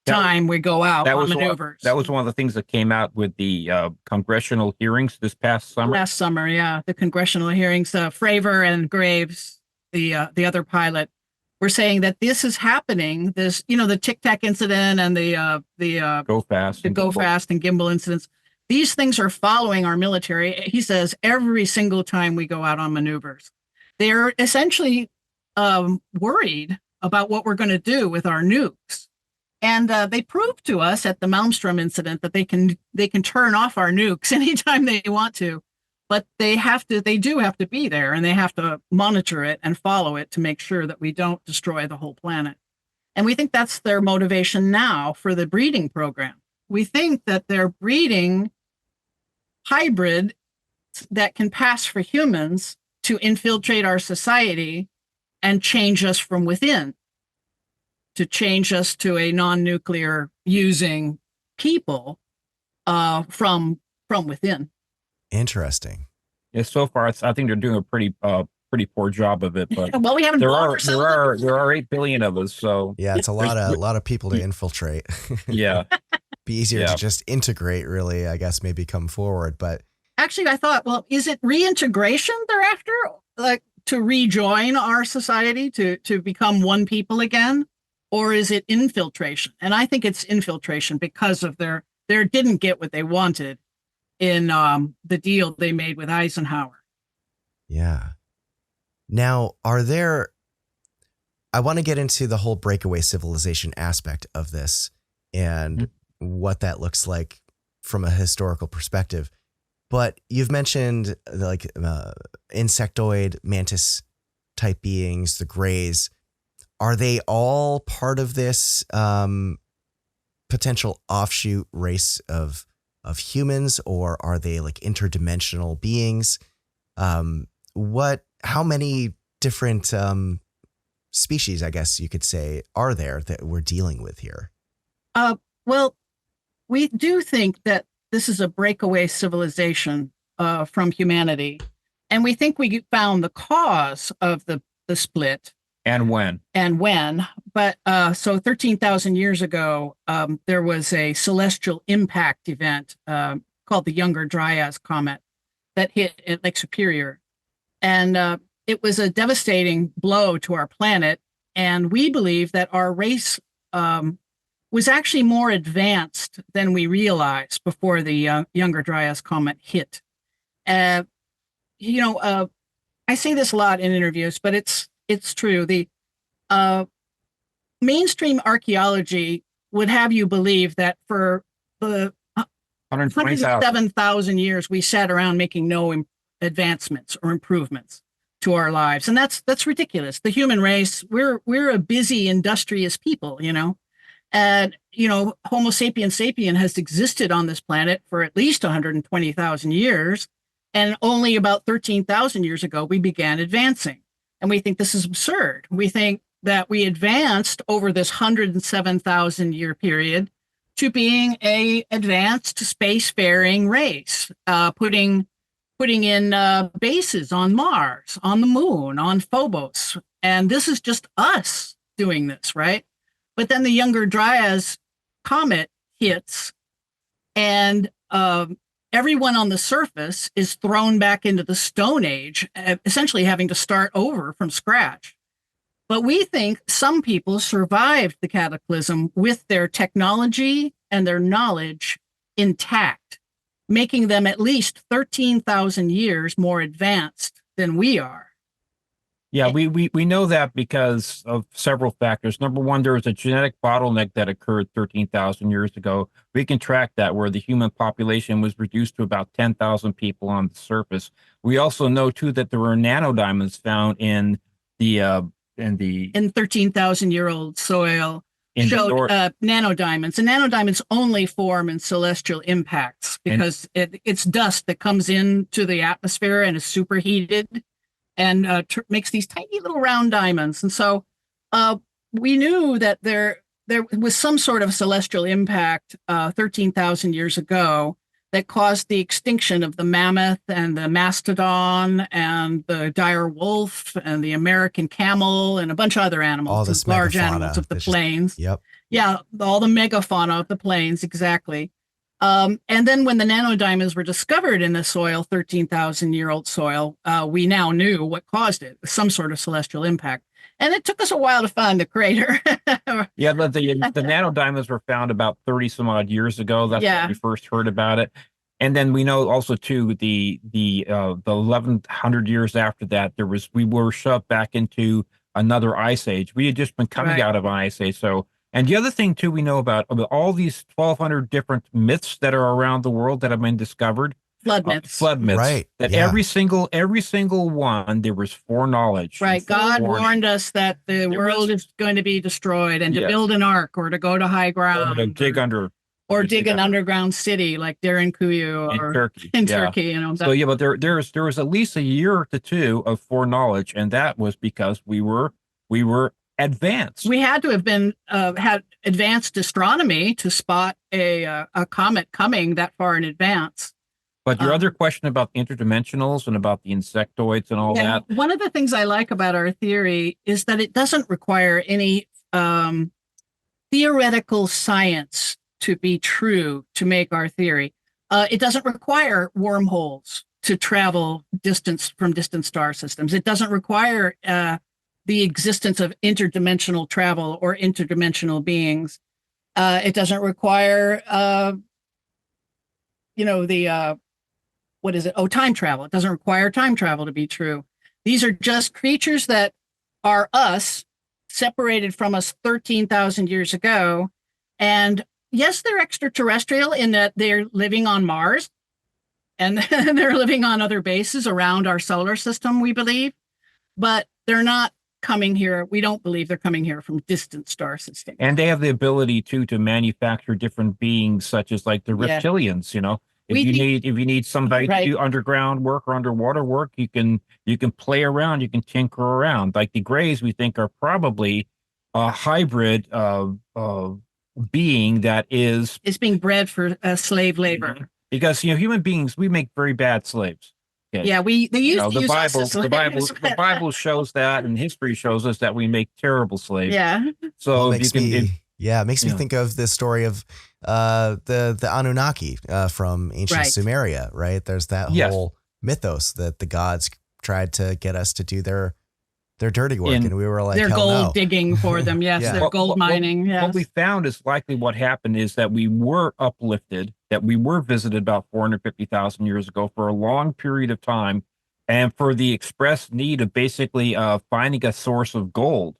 time we go out on maneuvers. That was one of the things that came out with the congressional hearings this past summer. Last summer, yeah. The congressional hearings, Fravor and Graves, the other pilot, were saying that this is happening. This, the Tic Tac incident and the Go Fast and Gimbal incidents. These things are following our military. He says every single time we go out on maneuvers, they're essentially worried about what we're going to do with our nukes. And they proved to us at the Malmstrom incident that they can turn off our nukes anytime they want to. But they do have to be there, and they have to monitor it and follow it to make sure that we don't destroy the whole planet. And we think that's their motivation now for the breeding program. We think that they're breeding hybrid that can pass for humans to infiltrate our society and change us from within, to change us to a non-nuclear using people from within. Interesting. Yeah, so far, I think they're doing a pretty poor job of it. But well, we haven't. There are 8 billion of us, so yeah, it's a lot of people to infiltrate. Yeah, be easier to just integrate, really. I guess maybe come forward, but actually, I thought, well, is it reintegration they're after, like to rejoin our society, to become one people again, or is it infiltration? And I think it's infiltration because of their didn't get what they wanted in the deal they made with Eisenhower. Yeah. Now, are there I want to get into the whole breakaway civilization aspect of this and what that looks like from a historical perspective. But you've mentioned like insectoid, mantis type beings, the Greys. Are they all part of this potential offshoot race of humans, or are they like interdimensional beings? How many different species, I guess you could say, are there that we're dealing with here? Well, we do think that this is a breakaway civilization from humanity. And we think we found the cause of the split. And when. But so 13,000 years ago, there was a celestial impact event called the Younger Dryas Comet that hit at Lake Superior. And it was a devastating blow to our planet. And we believe that our race was actually more advanced than we realized before the Younger Dryas Comet hit. I say this a lot in interviews, but it's true. The mainstream archaeology would have you believe that for the 107,000 years we sat around making no advancements or improvements to our lives, and that's ridiculous. The human race, we're a busy, industrious people, and Homo sapiens sapien has existed on this planet for at least 120,000 years, and only about 13,000 years ago we began advancing. And we think this is absurd. We think that we advanced over this 107,000 year period to being a advanced spacefaring race, putting in bases on Mars, on the moon, on Phobos. And this is just us doing this, right? But then the Younger Dryas comet hits, and everyone on the surface is thrown back into the Stone Age, essentially having to start over from scratch. But we think some people survived the cataclysm with their technology and their knowledge intact, making them at least 13,000 years more advanced than we are. Yeah, we know that because of several factors. Number one, there was a genetic bottleneck that occurred 13,000 years ago. We can track that, where the human population was reduced to about 10,000 people on the surface. We also know too that there were nanodiamonds found in 13,000-year-old soil. Showed nanodiamonds, and nanodiamonds only form in celestial impacts because it's dust that comes into the atmosphere and is superheated and makes these tiny little round diamonds. And so we knew that there was some sort of celestial impact 13,000 years ago that caused the extinction of the mammoth and the mastodon and the dire wolf and the American camel and a bunch of other animals, all this large megafauna animals of the plains. Yep. Yeah, all the megafauna of the plains, exactly. And then when the nanodiamonds were discovered in the soil, 13,000-year-old soil, we now knew what caused it, some sort of celestial impact. And it took us a while to find the crater. Yeah, but the nanodiamonds were found about 30 some odd years ago. That's when we first heard about it. And then we know also too the 1100 years after that we were shoved back into another ice age. We had just been coming out of an ice age. So, and the other thing too we know about all these 1,200 different myths that are around the world that have been discovered. Flood myths. Right. That every single one, there was foreknowledge. Right. God warned us that the world is going to be destroyed and to build an ark or to go to high ground. Or to dig under. Or dig an underground city like Derinkuyu or in Turkey. So but there was at least a year to two of foreknowledge, and that was because we were advanced. We had to have been had advanced astronomy to spot a comet coming that far in advance. But your other question about interdimensionals and about the insectoids and all that. One of the things I like about our theory is that it doesn't require any theoretical science to be true to make our theory. It doesn't require wormholes to travel from distant star systems. It doesn't require the existence of interdimensional travel or interdimensional beings. It doesn't require, time travel. It doesn't require time travel to be true. These are just creatures that are us separated from us 13,000 years ago. And yes, they're extraterrestrial in that they're living on Mars and they're living on other bases around our solar system, we believe, but they're not coming here. We don't believe they're coming here from distant star systems. And they have the ability to manufacture different beings, such as like the Yeah. reptilians. You know, if you need somebody Right. to do underground work or underwater work, you can play around, you can tinker around. Like the Greys, we think are probably a hybrid of being that is being bred for slave labor. because human beings, we make very bad slaves. Okay. Yeah, they used to the use Bible, us as the Bible shows that, and history shows us that we make terrible slaves. Yeah. So Well, if you can, it makes me think of the story of the Anunnaki from ancient Right. Sumeria, right? There's that Yes. whole mythos that the gods tried to get us to do their dirty work, and we were like, they're hell gold no. digging for them. Yes, Yeah. they're gold mining. Yes. What we found is likely what happened is that we were uplifted, that we were visited about 450,000 years ago for a long period of time, and for the express need of basically finding a source of gold.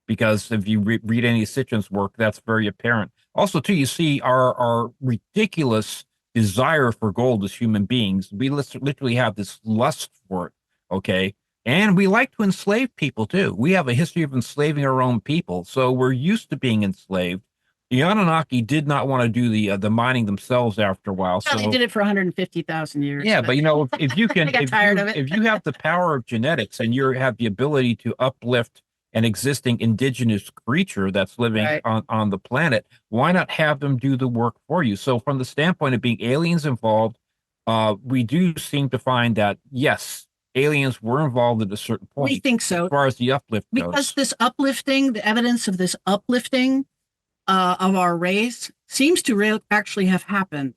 Because if you read any of Sitchin's work, that's very apparent. Also, too, you see our ridiculous desire for gold as human beings. We literally have this lust for it, okay? And we like to enslave people, too. We have a history of enslaving our own people, so we're used to being enslaved. The Anunnaki did not want to do the mining themselves after a while. No, they did it for 150,000 years. Yeah, but if you can, They got tired of it. if you have the power of genetics and you have the ability to uplift an existing indigenous creature that's living Right. on the planet, why not have them do the work for you? So from the standpoint of being aliens involved, we do seem to find that, yes, aliens were involved at a certain point. We think so. As far as the uplift Because goes. this uplifting, the evidence of this uplifting of our race seems to actually have happened.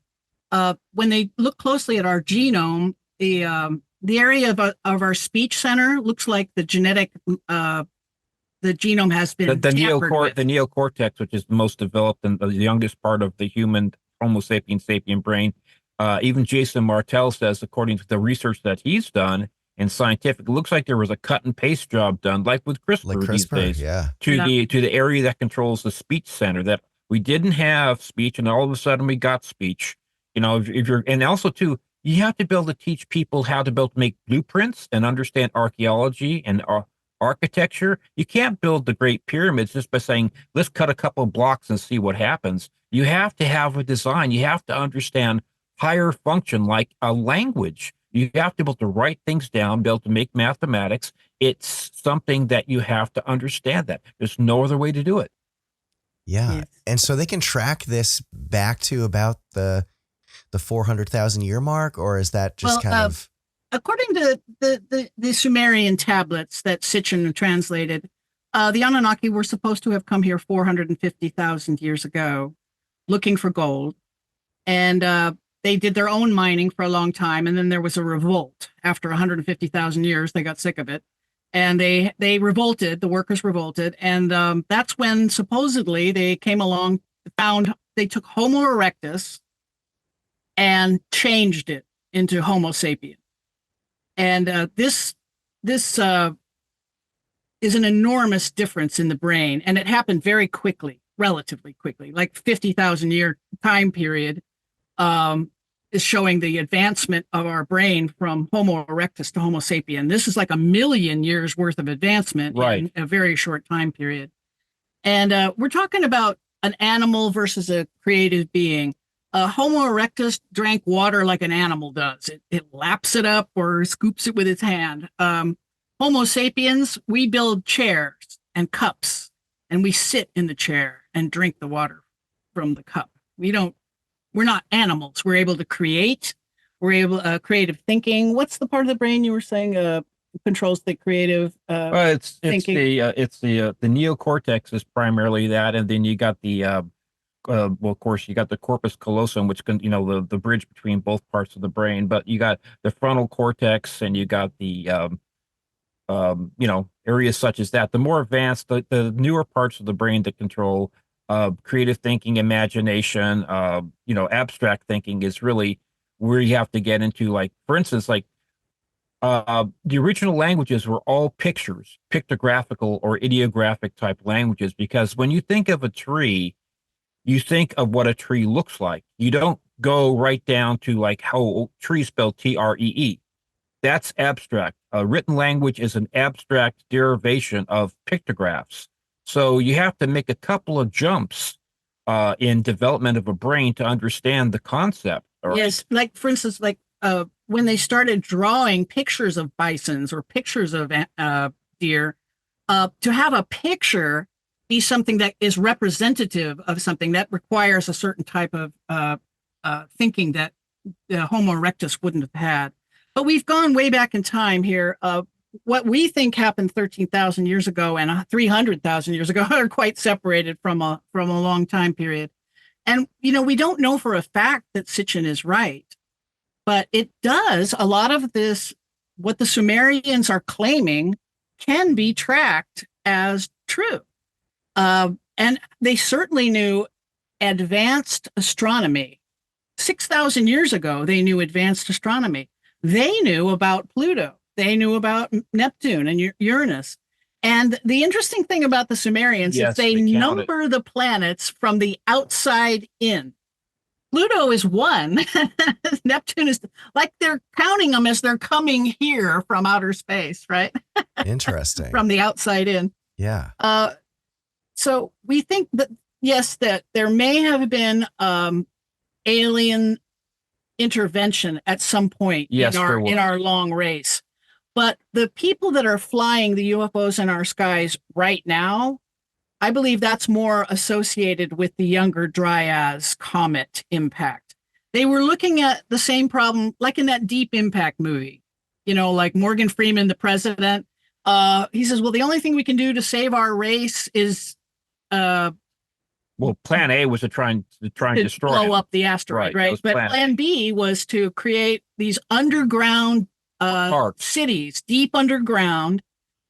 When they look closely at our genome, the area of our speech center looks like the genetic the genome has been the tampered with. the neocortex, which is the most developed and the youngest part of the human Homo sapien brain. Even Jason Martell says, according to the research that he's done in scientific, it looks like there was a cut and paste job done, like with CRISPR, these days, yeah. to the area that controls the speech center. That we didn't have speech, and all of a sudden we got speech. If you're, and also too, you have to be able to teach people how to make blueprints and understand archaeology and architecture. You can't build the Great Pyramids just by saying, let's cut a couple blocks and see what happens. You have to have a design. You have to understand higher function, like a language. You have to be able to write things down, be able to make mathematics. It's something that you have to understand that. There's no other way to do it. Yeah. Yes. And so they can track this back to about the 400,000 year mark, or is that just according to the Sumerian tablets that Sitchin translated, the Anunnaki were supposed to have come here 450,000 years ago looking for gold. And they did their own mining for a long time. And then there was a revolt. After 150,000 years, they got sick of it. And they revolted, the workers revolted. And that's when supposedly they came along, they took Homo erectus and changed it into Homo sapien. And this is an enormous difference in the brain. And it happened very quickly, relatively quickly, like 50,000 year time period is showing the advancement of our brain from Homo erectus to Homo sapien. This is like 1 million years worth of advancement in a very short time period. And we're talking about an animal versus a creative being. Homo erectus drank water like an animal does. It laps it up or scoops it with its hand. Homo sapiens, we build chairs and cups, and we sit in the chair and drink the water from the cup. We're not animals. We're able to create. We're able creative thinking. What's the part of the brain you were saying controls the creative thinking? It's the neocortex is primarily that, and then you got the well, of course, you got the corpus callosum, which can, the bridge between both parts of the brain. But you got the frontal cortex, and you got the, areas such as that. The more advanced, the newer parts of the brain that control creative thinking, imagination, abstract thinking is really where you have to get into. Like, for instance, like The original languages were all pictures, pictographical or ideographic type languages, because when you think of a tree, you think of what a tree looks like. You don't go right down to like how trees spelled TREE. That's abstract. A written language is an abstract derivation of pictographs. So you have to make a couple of jumps in development of a brain to understand the concept. Right? Yes, like for instance, like when they started drawing pictures of bisons or pictures of deer, to have a picture be something that is representative of something that requires a certain type of thinking that the Homo erectus wouldn't have had. But we've gone way back in time here. What we think happened 13,000 years ago and 300,000 years ago are quite separated from a long time period. And, we don't know for a fact that Sitchin is right, but it does. A lot of this, what the Sumerians are claiming, can be tracked as true. And they certainly knew advanced astronomy. 6,000 years ago, they knew advanced astronomy. They knew about Pluto. They knew about Neptune and Uranus. And the interesting thing about the Sumerians is they number the planets from the outside in. Pluto is one. Neptune is like they're counting them as they're coming here from outer space, right? Interesting. From the outside in. Yeah. So we think that, yes, that there may have been alien intervention at some point in our long race. But the people that are flying the UFOs in our skies right now, I believe that's more associated with the Younger Dryas comet impact. They were looking at the same problem, like in that Deep Impact movie, like Morgan Freeman, the president. He says, well, the only thing we can do to save our race is plan A was to try and destroy blow up the asteroid, right? But plan B was to create these underground cities, deep underground,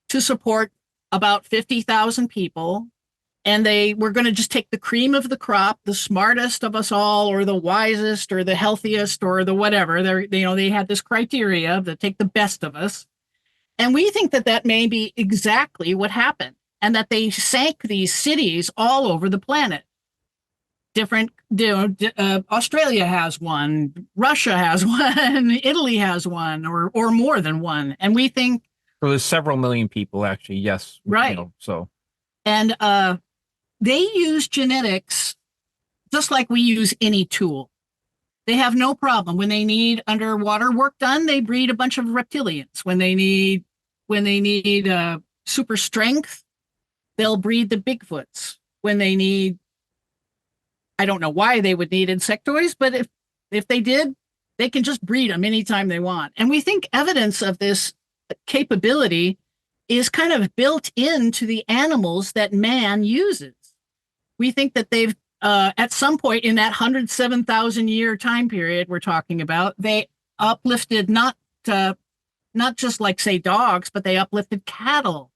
to support about 50,000 people. And they were going to just take the cream of the crop, the smartest of us all, or the wisest, or the healthiest, or the whatever. They had this criteria to take the best of us. And we think that may be exactly what happened, and that they sank these cities all over the planet. Different, Australia has one, Russia has one, Italy has one, or more than one. And we think, so there's several million people, actually. Yes, right. And they use genetics just like we use any tool. They have no problem. When they need underwater work done, they breed a bunch of reptilians. When they need super strength, they'll breed the Bigfoots. When they need, I don't know why they would need insectoids, but if they did, they can just breed them anytime they want. And we think evidence of this capability is kind of built into the animals that man uses. We think that they've, at some point in that 107,000 year time period we're talking about, they uplifted not just like, say, dogs, but they uplifted cattle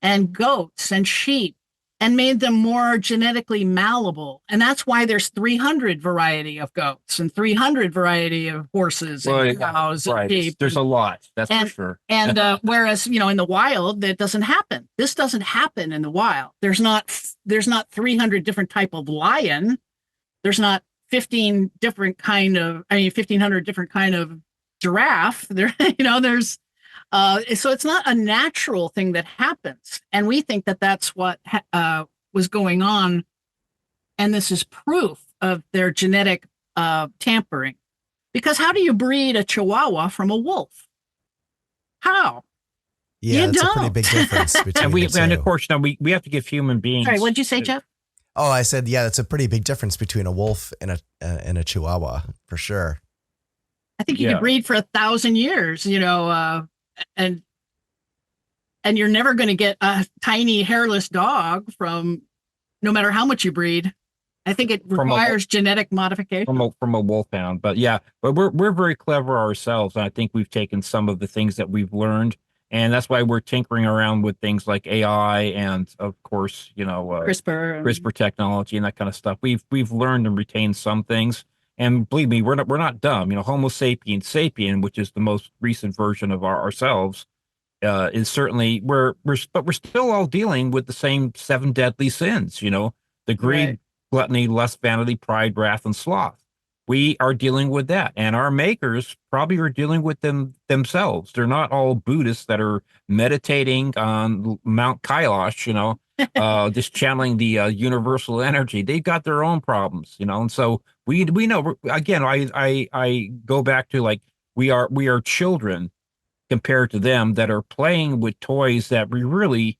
and goats and sheep and made them more genetically malleable. And that's why there's 300 variety of goats and 300 variety of horses and cows and sheep. There's a lot, that's for sure. And whereas, in the wild, that doesn't happen. This doesn't happen in the wild. There's not 300 different type of lion. There's not 1500 different kind of giraffe. There's so it's not a natural thing that happens. And we think that that's what was going on. And this is proof of their genetic tampering. Because how do you breed a Chihuahua from a wolf? How? Yeah, that's a pretty big difference between the two. And of course, now we have to give human beings. Sorry, what'd you say, Jeff? Oh, I said, yeah, that's a pretty big difference between a wolf and a Chihuahua, for sure. I think you could breed for 1,000 years, and you're never going to get a tiny hairless dog from, no matter how much you breed. I think it requires genetic modification from a wolfhound. But we're very clever ourselves, and I think we've taken some of the things that we've learned, and that's why we're tinkering around with things like AI and, of course, CRISPR technology and that kind of stuff. We've learned and retained some things, And believe me, we're not dumb. You know, Homo sapiens sapien, which is the most recent version of ourselves, is certainly but we're still all dealing with the same seven deadly sins. You know, the greed, Right. gluttony, lust, vanity, pride, wrath, and sloth. We are dealing with that, and our makers probably are dealing with them themselves. They're not all Buddhists that are meditating on Mount Kailash, you know, just channeling the universal energy. They've got their own problems, you know, and so we know. Again, I go back to like we are children compared to them that are playing with toys that we really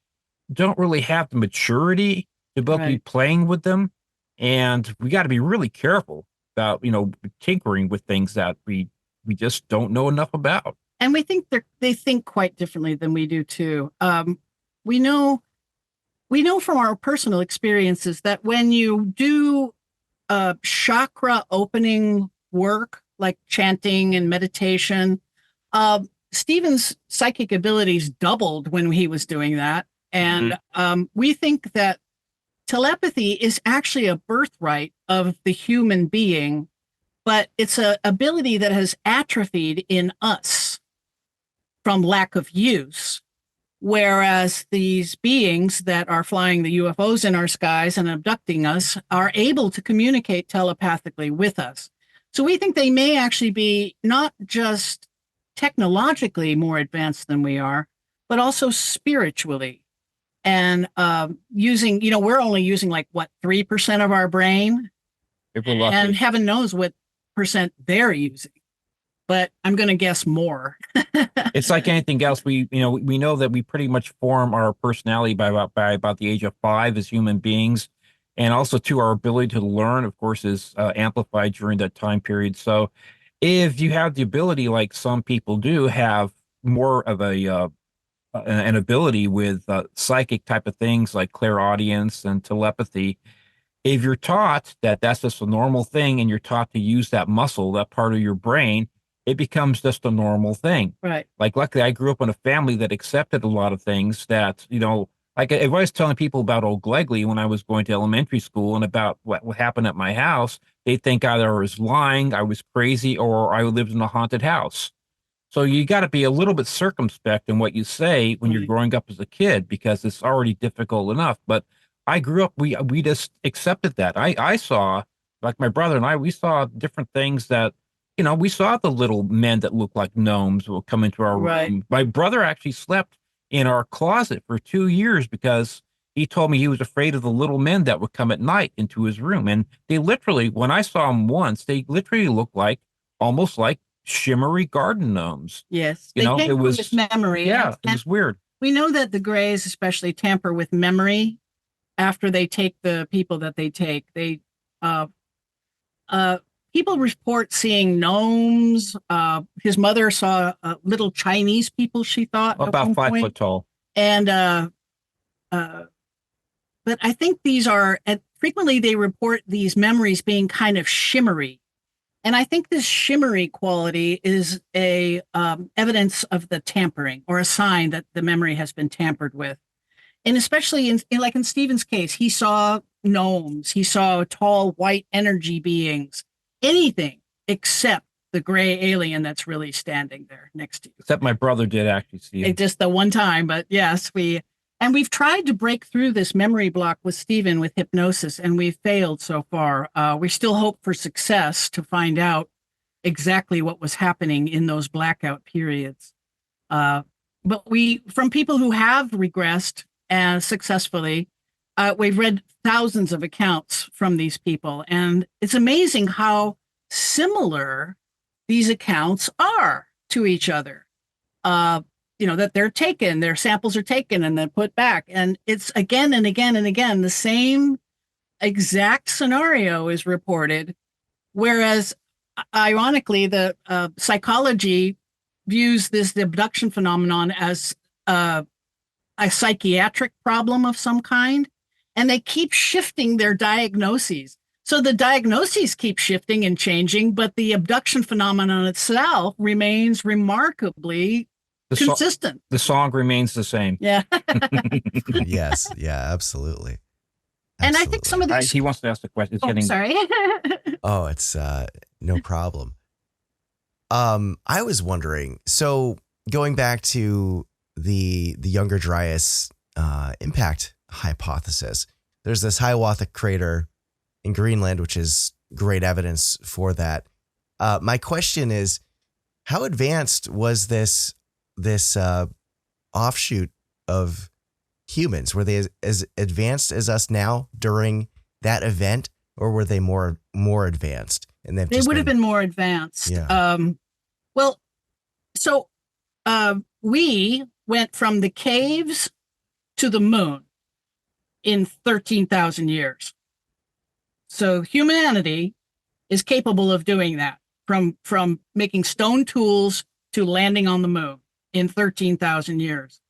don't really have the maturity to both be Right. playing with them, and we got to be really careful about, you know, tinkering with things that we just don't know enough about. And we think they think quite differently than we do too. We know from our personal experiences that when you do chakra opening work like chanting and meditation, Stephen's psychic abilities doubled when he was doing that. And we think that telepathy is actually a birthright of the human being, but it's an ability that has atrophied in us from lack of use. Whereas these beings that are flying the UFOs in our skies and abducting us are able to communicate telepathically with us. So we think they may actually be not just technologically more advanced than we are, but also spiritually. And using, you know, we're only using like what, 3% of our brain, If we're lucky. and heaven knows what percent they're using. But I'm going to guess more. It's like anything else. We know that we pretty much form our personality by about the age of 5 as human beings, and also too our ability to learn, of course, is amplified during that time period. So, if you have the ability, like some people do, have more of an ability with psychic type of things like clairaudience and telepathy. If you're taught that that's just a normal thing, and you're taught to use that muscle, that part of your brain, it becomes just a normal thing. Right. Like, luckily, I grew up in a family that accepted a lot of things that, you know, like if I was telling people about Old Glegley when I was going to elementary school and about what happened at my house, they'd think either I was lying, I was crazy, or I lived in a haunted house. So you got to be a little bit circumspect in what you say when you're Right. growing up as a kid, because it's already difficult enough. But I grew up, we just accepted that. I saw, like my brother and I, we saw different things that, you know, we saw the little men that looked like gnomes will come into our Right. room. My brother actually slept in our closet for 2 years because he told me he was afraid of the little men that would come at night into his room. And they literally, when I saw them once, they literally looked like almost like shimmery garden gnomes. Yes. You They know, it tamper was, with memory. yeah, it And was weird. we know that the Greys especially tamper with memory after they take the people that they take. They uh people report seeing gnomes. His mother saw little Chinese people, she thought, at About one 5 point. foot tall. And but I think these are, and frequently they report these memories being kind of shimmery. And I think this shimmery quality is a evidence of the tampering, or a sign that the memory has been tampered with. And especially like in Stephen's case, he saw gnomes, he saw tall white energy beings, anything except the gray alien that's really standing there next to you. Except my brother did actually see him. It just the one time, but yes, we've tried to break through this memory block with Stephen with hypnosis, and we've failed so far. We still hope for success to find out exactly what was happening in those blackout periods. But from people who have regressed and successfully, we've read thousands of accounts from these people, and it's amazing how similar these accounts are to each other. That they're taken, their samples are taken and then put back. And it's again and again and again, the same exact scenario is reported. Whereas, ironically, the psychology views this abduction phenomenon as a psychiatric problem of some kind. And they keep shifting their diagnoses. So the diagnoses keep shifting and changing, but the abduction phenomenon itself remains remarkably consistent. The song remains the same. Yeah. Yes. Yeah, absolutely. And I think some of these. He wants to ask the question. Sorry. Oh, it's no problem. I was wondering, so going back to the Younger Dryas impact hypothesis, there's this Hiawatha crater in Greenland, which is great evidence for that. My question is, how advanced was this offshoot of humans? Were they as advanced as us now during that event, or were they more advanced? And they would have been more advanced. Yeah. We went from the caves to the moon in 13,000 years. So humanity is capable of doing that, from making stone tools to landing on the moon in 13,000 years.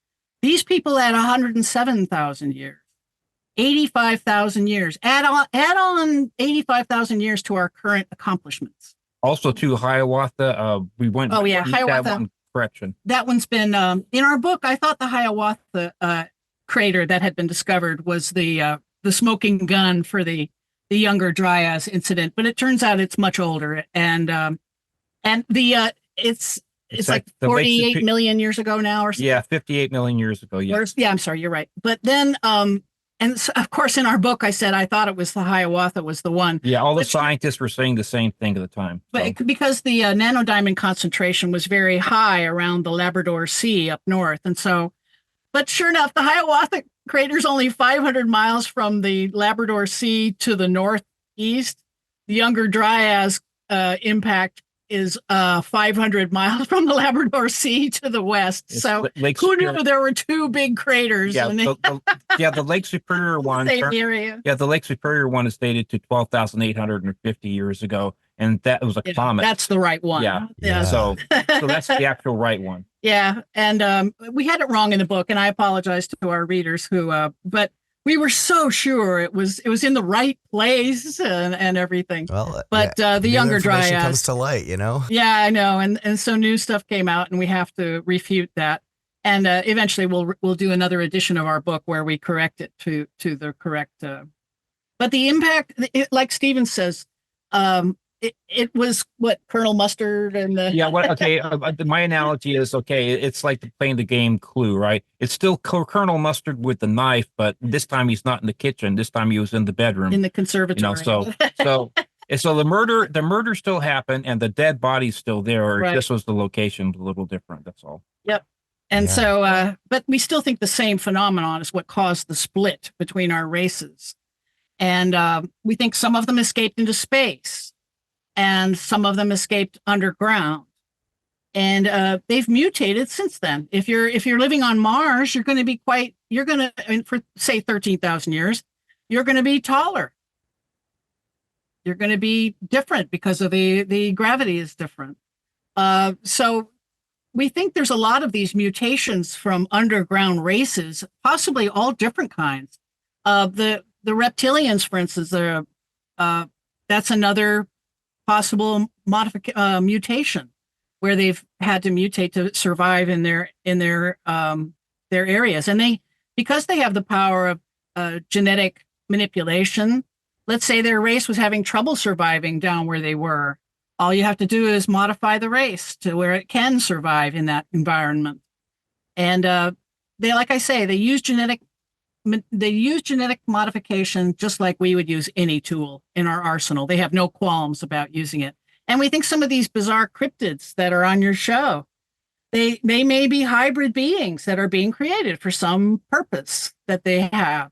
These people had 107,000 years, 85,000 years. Add on 85,000 years to our current accomplishments. Also, to Hiawatha, we went. Oh yeah, Hiawatha. That one, correction. That one's been in our book. I thought the Hiawatha crater that had been discovered was the smoking gun for the Younger Dryas incident, but it turns out it's much older, and it's like 48 million years ago now, or something. Yeah, 58 million years ago. Yeah. Yeah, I'm sorry, you're right. But then, and so, of course, in our book, I said I thought it was the Hiawatha was the one. Yeah, all the scientists were saying the same thing at the time. But because the nanodiamond concentration was very high around the Labrador Sea up north, and so, but sure enough, the Hiawatha crater is only 500 miles from the Labrador Sea to the northeast. The Younger Dryas impact is 500 miles from the Labrador Sea to the west. It's so Lake who Superior. knew there were two big craters? Yeah, in the Lake Superior one. same area. Yeah, the Lake Superior one is dated to 12,850 years ago, and that was a comet. That's the right one. Yeah. So that's the actual right one. Yeah, and we had it wrong in the book, and I apologize to our readers but we were so sure it was in the right place and everything. Well, but the Younger Dryas comes to light, you know. Yeah, I know, and so new stuff came out, and we have to refute that. And eventually, we'll do another edition of our book where we correct it to the correct. But the impact, like Stephen says, it was what Colonel Mustard and the Okay. My analogy is it's like playing the game Clue, right? It's still Colonel Mustard with the knife, but this time he's not in the kitchen. This time he was in the bedroom, in the conservatory. So the murder still happened, and the dead body's still there. Right. This was the location a little different. That's all. Yep. And but we still think the same phenomenon is what caused the split between our races, and we think some of them escaped into space. And some of them escaped underground, and they've mutated since then. If you're living on Mars, for say 13,000 years, you're going to be taller. You're going to be different because of the gravity is different. So we think there's a lot of these mutations from underground races, possibly all different kinds. The reptilians, for instance, that's another possible mutation where they've had to mutate to survive in their areas, and because they have the power of genetic manipulation. Let's say their race was having trouble surviving down where they were. All you have to do is modify the race to where it can survive in that environment. And they use genetic modification just like we would use any tool in our arsenal. They have no qualms about using it. And we think some of these bizarre cryptids that are on your show, they may be hybrid beings that are being created for some purpose that they have,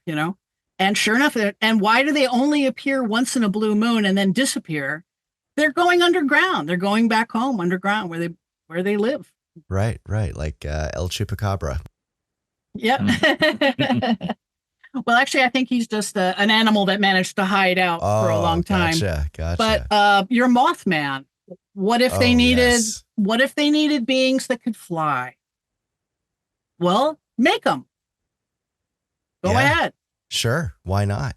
And sure enough, and why do they only appear once in a blue moon and then disappear? They're going underground. They're going back home underground where they live. Right. Like El Chupacabra. Yep. Well, actually, I think he's just an animal that managed to hide out for a long time. Gotcha. But your Mothman, what if they needed beings that could fly? Well, make them. Go ahead. Sure. Why not?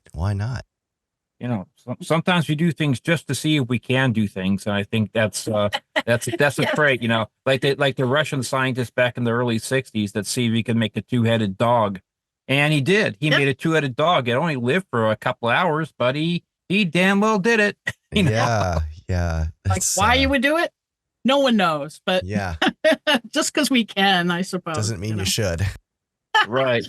Sometimes we do things just to see if we can do things, and I think that's a trait. Like the Russian scientists back in the early '60s that see if we can make a two-headed dog. And he did. He Yep. made a two-headed dog. It only lived for a couple hours, but he damn well did it. You know? Yeah. Like It's, why you would do it, no one knows. But yeah, just because we can, I suppose. doesn't mean know? you should. Right.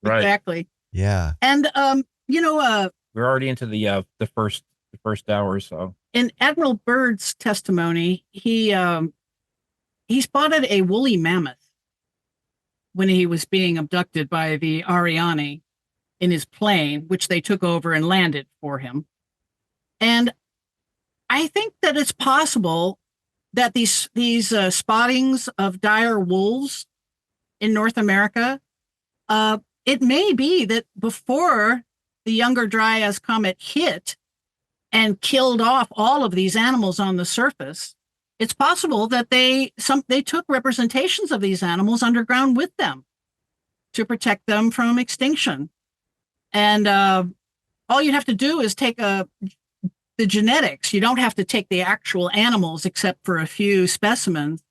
Right. Exactly. Yeah. And We're already into the first hour or so. in Admiral Byrd's testimony, he spotted a woolly mammoth when he was being abducted by the Ariane in his plane, which they took over and landed for him. And I think that it's possible that these spottings of dire wolves in North America, it may be that before the Younger Dryas comet hit and killed off all of these animals on the surface, it's possible that they took representations of these animals underground with them to protect them from extinction. And all you'd have to do is take the genetics. You don't have to take the actual animals except for a few specimens,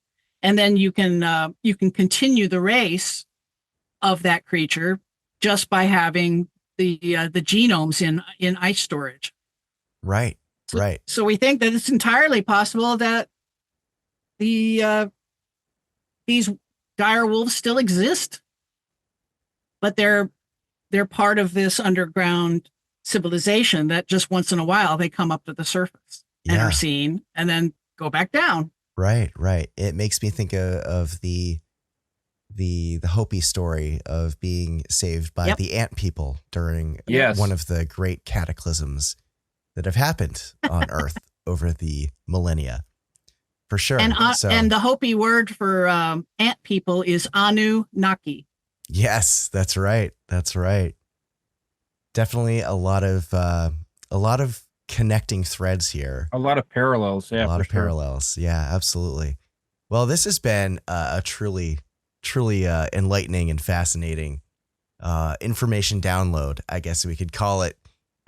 and then you can continue the race of that creature just by having the genomes in ice storage. Right. Right. So we think that it's entirely possible that these dire wolves still exist, but they're part of this underground civilization that just once in a while they come up to the surface and Yeah. are seen and then go back down. Right. It makes me think of the Hopi story of being saved by Yep. the ant people during Yes. one of the great cataclysms that have happened on Earth over the millennia. For sure. And So, and the Hopi word for ant people is Anunnaki. yes, that's right. Definitely a lot of connecting threads here. A lot of parallels. Yeah, A lot for of sure. parallels. Yeah, absolutely. Well, this has been a truly enlightening and fascinating information download, I guess we could call it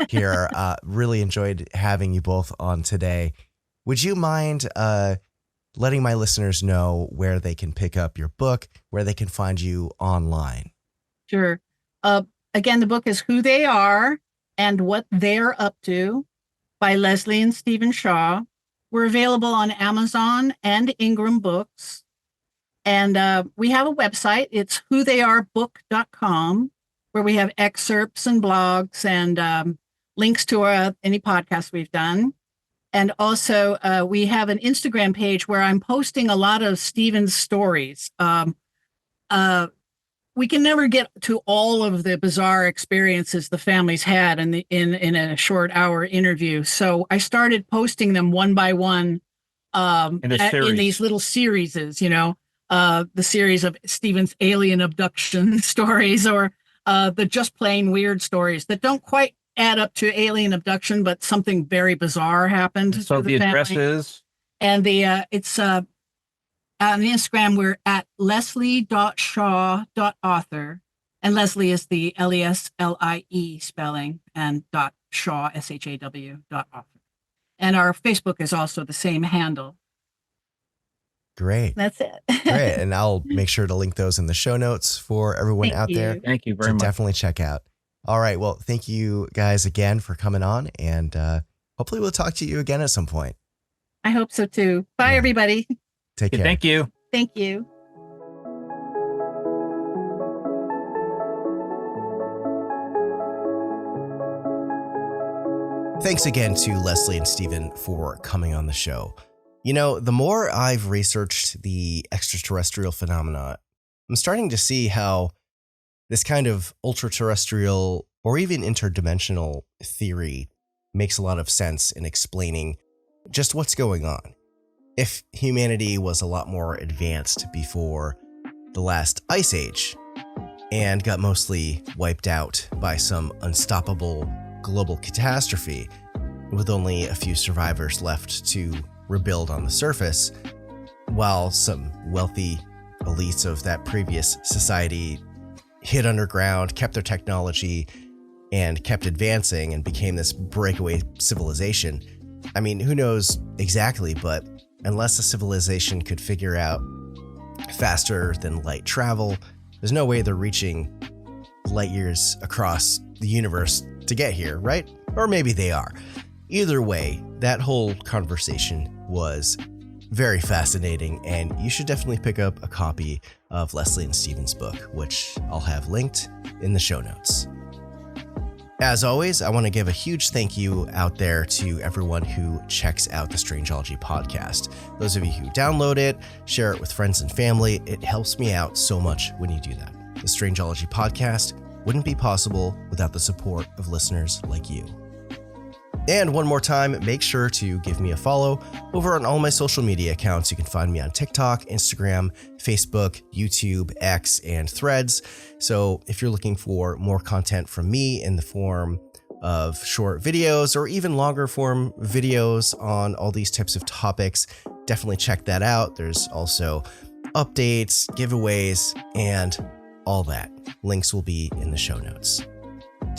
here. Really enjoyed having you both on today. Would you mind letting my listeners know where they can pick up your book, where they can find you online? Sure. Again, the book is Who They Are and What They're Up To by Leslie and Stephen Shaw. We're available on Amazon and Ingram Books. And we have a website. It's whotheyarebook.com, where we have excerpts and blogs and links to any podcasts we've done. And also, we have an Instagram page where I'm posting a lot of Stephen's stories. We can never get to all of the bizarre experiences the families had in a short hour interview. So I started posting them one by one in these little series, the series of Stephen's alien abduction stories or the just plain weird stories that don't quite add up to alien abduction, but something very bizarre happened. So to the address family. is? And it's on Instagram, we're at leslie.shaw.author. And Leslie is the Leslie spelling, and .shaw, SHAW.author. And our Facebook is also the same handle. Great. That's it. Great. And I'll make sure to link those in the show notes for everyone Thank out there you. Thank you very to much. definitely check out. All right. Well, thank you guys again for coming on, and hopefully we'll talk to you again at some point. I hope so too. Bye, Yeah. everybody. Take care. Thank you. Thank you. Thanks again to Leslie and Stephen for coming on the show. You know, the more I've researched the extraterrestrial phenomena, I'm starting to see how this kind of ultra-terrestrial or even interdimensional theory makes a lot of sense in explaining just what's going on. If humanity was a lot more advanced before the last ice age and got mostly wiped out by some unstoppable global catastrophe, with only a few survivors left to rebuild on the surface, while some wealthy elites of that previous society hid underground, kept their technology, and kept advancing and became this breakaway civilization. I mean, who knows exactly, but unless a civilization could figure out faster than light travel, there's no way they're reaching light years across the universe to get here, right? Or maybe they are. Either way, that whole conversation was very fascinating, and you should definitely pick up a copy of Leslie and Stephen's book, which I'll have linked in the show notes. As always, I want to give a huge thank you out there to everyone who checks out the Strangeology podcast. Those of you who download it, share it with friends and family, it helps me out so much when you do that. The Strangeology podcast wouldn't be possible without the support of listeners like you. And one more time, make sure to give me a follow over on all my social media accounts. You can find me on TikTok, Instagram, Facebook, YouTube, X, and Threads. So if you're looking for more content from me in the form of short videos or even longer form videos on all these types of topics, definitely check that out. There's also updates, giveaways, and all that. Links will be in the show notes.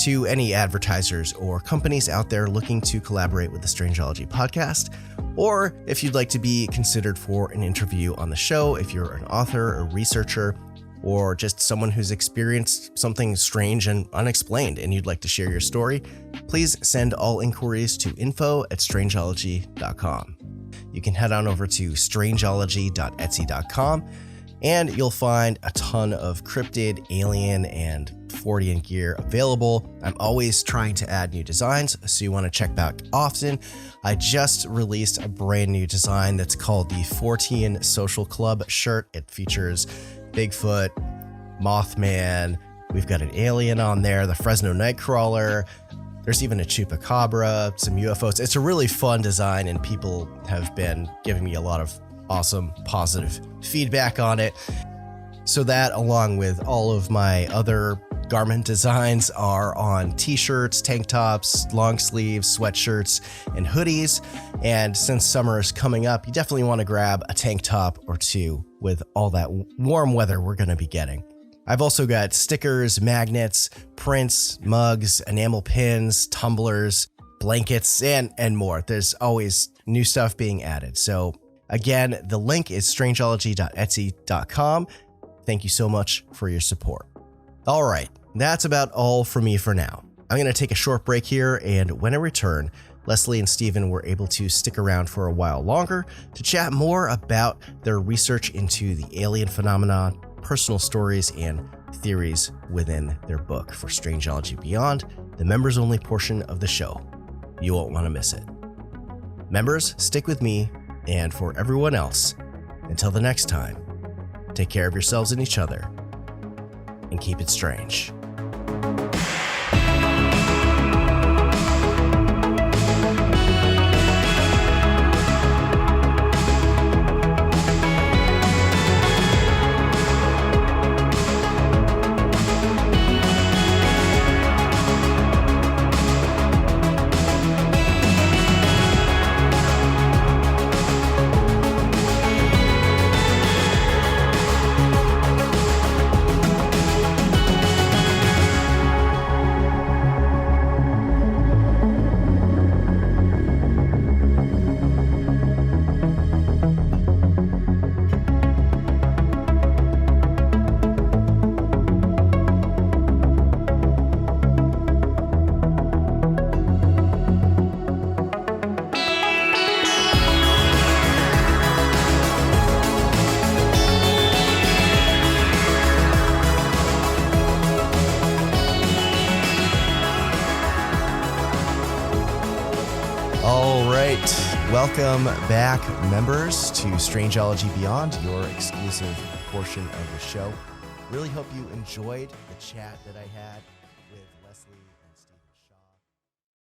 To any advertisers or companies out there looking to collaborate with the Strangeology podcast, or if you'd like to be considered for an interview on the show, if you're an author, a researcher, or just someone who's experienced something strange and unexplained and you'd like to share your story, please send all inquiries to info@strangeology.com. You can head on over to strangeology.etsy.com, and you'll find a ton of cryptid, alien, and Fortean gear available. I'm always trying to add new designs, so you want to check back often. I just released a brand new design that's called the Fortean Social Club shirt. It features Bigfoot, Mothman, we've got an alien on there, the Fresno Nightcrawler, there's even a Chupacabra, some UFOs. It's a really fun design, and people have been giving me a lot of awesome, positive feedback on it. So that, along with all of my other garment designs, are on t-shirts, tank tops, long sleeves, sweatshirts, and hoodies. And since summer is coming up, you definitely want to grab a tank top or two with all that warm weather we're going to be getting. I've also got stickers, magnets, prints, mugs, enamel pins, tumblers, blankets, and more. There's always new stuff being added. So again, the link is strangeology.etsy.com. Thank you so much for your support. All right, that's about all for me for now. I'm going to take a short break here, and when I return, Leslie and Stephen were able to stick around for a while longer to chat more about their research into the alien phenomenon, personal stories, and theories within their book for Strangeology Beyond, the members-only portion of the show. You won't want to miss it. Members, stick with me, and for everyone else, until the next time, take care of yourselves and each other, and keep it strange. Welcome back, members, to Strangeology Beyond, your exclusive portion of the show. Really hope you enjoyed the chat that I had